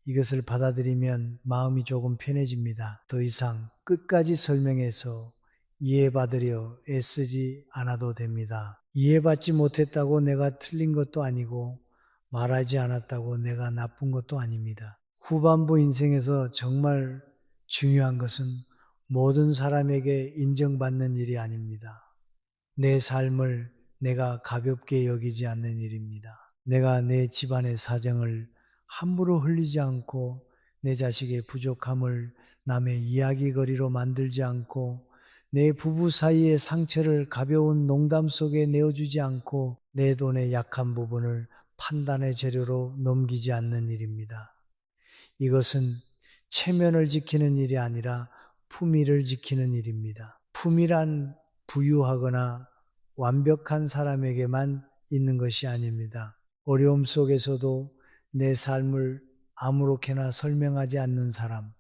이것을 받아들이면 마음이 조금 편해집니다. 더 이상 끝까지 설명해서 이해받으려 애쓰지 않아도 됩니다. 이해받지 못했다고 내가 틀린 것도 아니고 말하지 않았다고 내가 나쁜 것도 아닙니다. 후반부 인생에서 정말 중요한 것은 모든 사람에게 인정받는 일이 아닙니다. 내 삶을 내가 가볍게 여기지 않는 일입니다. 내가 내 집안의 사정을 함부로 흘리지 않고 내 자식의 부족함을 남의 이야기거리로 만들지 않고 내 부부 사이의 상처를 가벼운 농담 속에 내어주지 않고 내 돈의 약한 부분을 판단의 재료로 넘기지 않는 일입니다. 이것은 체면을 지키는 일이 아니라 품위를 지키는 일입니다. 품위란 부유하거나 완벽한 사람에게만 있는 것이 아닙니다. 어려움 속에서도 내 삶을 아무렇게나 설명하지 않는 사람,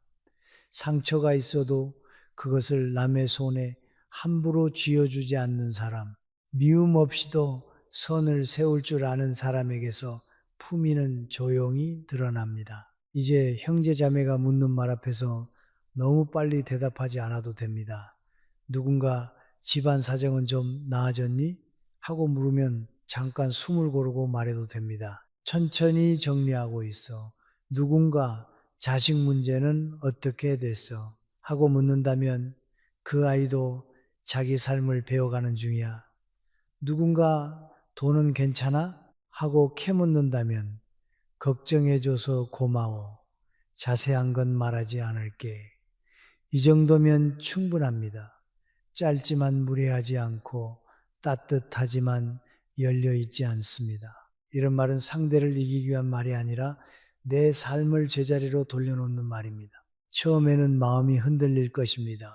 상처가 있어도 그것을 남의 손에 함부로 쥐어주지 않는 사람, 미움 없이도 선을 세울 줄 아는 사람에게서 품위는 조용히 드러납니다. 이제 형제자매가 묻는 말 앞에서 너무 빨리 대답하지 않아도 됩니다. 누군가 집안 사정은 좀 나아졌니? 하고 물으면 잠깐 숨을 고르고 말해도 됩니다. 천천히 정리하고 있어. 누군가 자식 문제는 어떻게 됐어? 하고 묻는다면 그 아이도 자기 삶을 배워가는 중이야. 누군가 돈은 괜찮아? 하고 캐묻는다면 걱정해줘서 고마워. 자세한 건 말하지 않을게. 이 정도면 충분합니다. 짧지만 무례하지 않고 따뜻하지만 열려있지 않습니다. 이런 말은 상대를 이기기 위한 말이 아니라 내 삶을 제자리로 돌려놓는 말입니다. 처음에는 마음이 흔들릴 것입니다.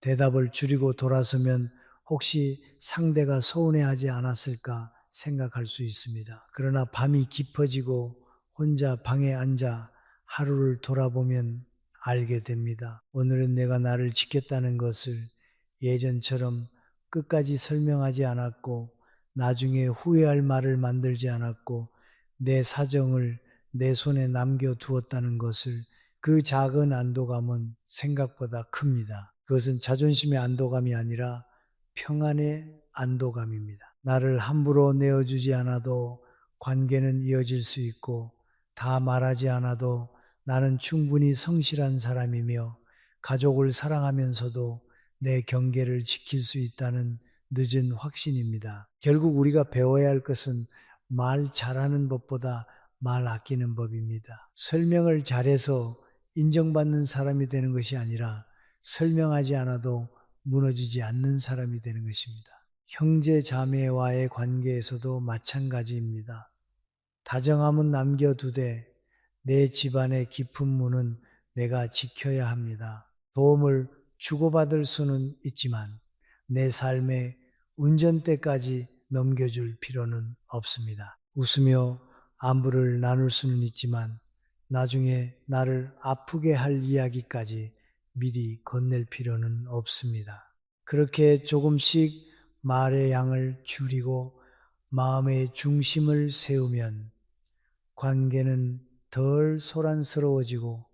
대답을 줄이고 돌아서면 혹시 상대가 서운해하지 않았을까 생각할 수 있습니다. 그러나 밤이 깊어지고 혼자 방에 앉아 하루를 돌아보면 알게 됩니다. 오늘은 내가 나를 지켰다는 것을 예전처럼 끝까지 설명하지 않았고 나중에 후회할 말을 만들지 않았고 내 사정을 내 손에 남겨두었다는 것을 그 작은 안도감은 생각보다 큽니다. 그것은 자존심의 안도감이 아니라 평안의 안도감입니다. 나를 함부로 내어주지 않아도 관계는 이어질 수 있고 다 말하지 않아도 나는 충분히 성실한 사람이며 가족을 사랑하면서도 내 경계를 지킬 수 있다는 늦은 확신입니다. 결국 우리가 배워야 할 것은 말 잘하는 법보다 말 아끼는 법입니다. 설명을 잘해서 인정받는 사람이 되는 것이 아니라 설명하지 않아도 무너지지 않는 사람이 되는 것입니다. 형제 자매와의 관계에서도 마찬가지입니다. 다정함은 남겨두되 내 집안의 깊은 문은 내가 지켜야 합니다. 도움을 주고받을 수는 있지만 내 삶의 운전대까지 넘겨줄 필요는 없습니다. 웃으며 안부를 나눌 수는 있지만 나중에 나를 아프게 할 이야기까지 미리 건넬 필요는 없습니다. 그렇게 조금씩 말의 양을 줄이고 마음의 중심을 세우면 관계는 덜 소란스러워지고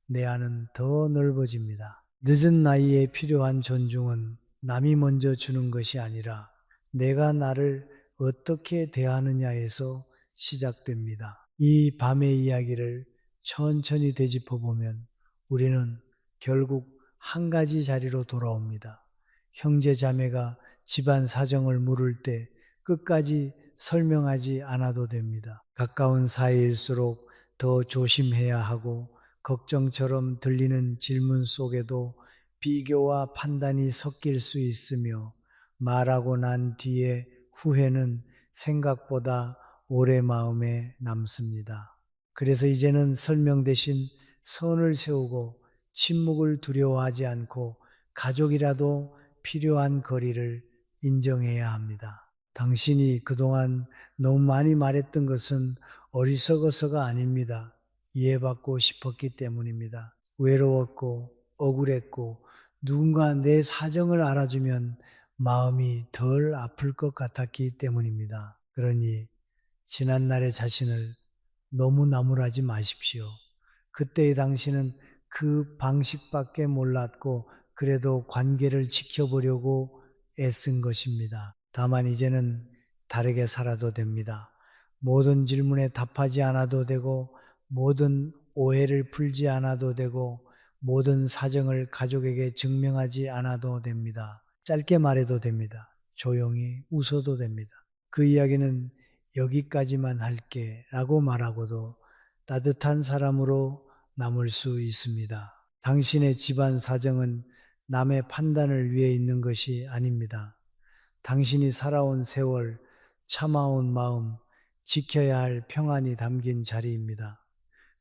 내 안은 더 넓어집니다. 늦은 나이에 필요한 존중은 남이 먼저 주는 것이 아니라 내가 나를 어떻게 대하느냐에서 시작됩니다. 이 밤의 이야기를 천천히 되짚어 보면 우리는 결국 한 가지 자리로 돌아옵니다. 형제 자매가 집안 사정을 물을 때 끝까지 설명하지 않아도 됩니다. 가까운 사이일수록 더 조심해야 하고 걱정처럼 들리는 질문 속에도 비교와 판단이 섞일 수 있으며 말하고 난 뒤에 후회는 생각보다 오래 마음에 남습니다. 그래서 이제는 설명 대신 선을 세우고 침묵을 두려워하지 않고 가족이라도 필요한 거리를 인정해야 합니다. 당신이 그동안 너무 많이 말했던 것은 어리석어서가 아닙니다. 이해받고 싶었기 때문입니다. 외로웠고 억울했고 누군가 내 사정을 알아주면 마음이 덜 아플 것 같았기 때문입니다. 그러니 지난날의 자신을 너무 나무라지 마십시오. 그때의 당신은 그 방식밖에 몰랐고 그래도 관계를 지켜보려고 애쓴 것입니다. 다만 이제는 다르게 살아도 됩니다. 모든 질문에 답하지 않아도 되고 모든 오해를 풀지 않아도 되고 모든 사정을 가족에게 증명하지 않아도 됩니다. 짧게 말해도 됩니다. 조용히 웃어도 됩니다. 그 이야기는 여기까지만 할게 라고 말하고도 따뜻한 사람으로 남을 수 있습니다. 당신의 집안 사정은 남의 판단을 위해 있는 것이 아닙니다. 당신이 살아온 세월, 참아온 마음, 지켜야 할 평안이 담긴 자리입니다.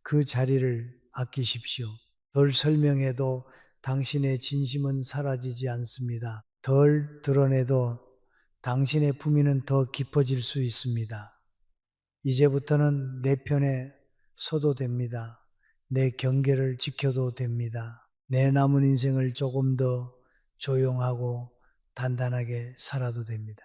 그 자리를 아끼십시오. 덜 설명해도 당신의 진심은 사라지지 않습니다. 덜 드러내도 당신의 품위는 더 깊어질 수 있습니다. 이제부터는 내 편에 서도 됩니다. 내 경계를 지켜도 됩니다. 내 남은 인생을 조금 더 조용하고 단단하게 살아도 됩니다.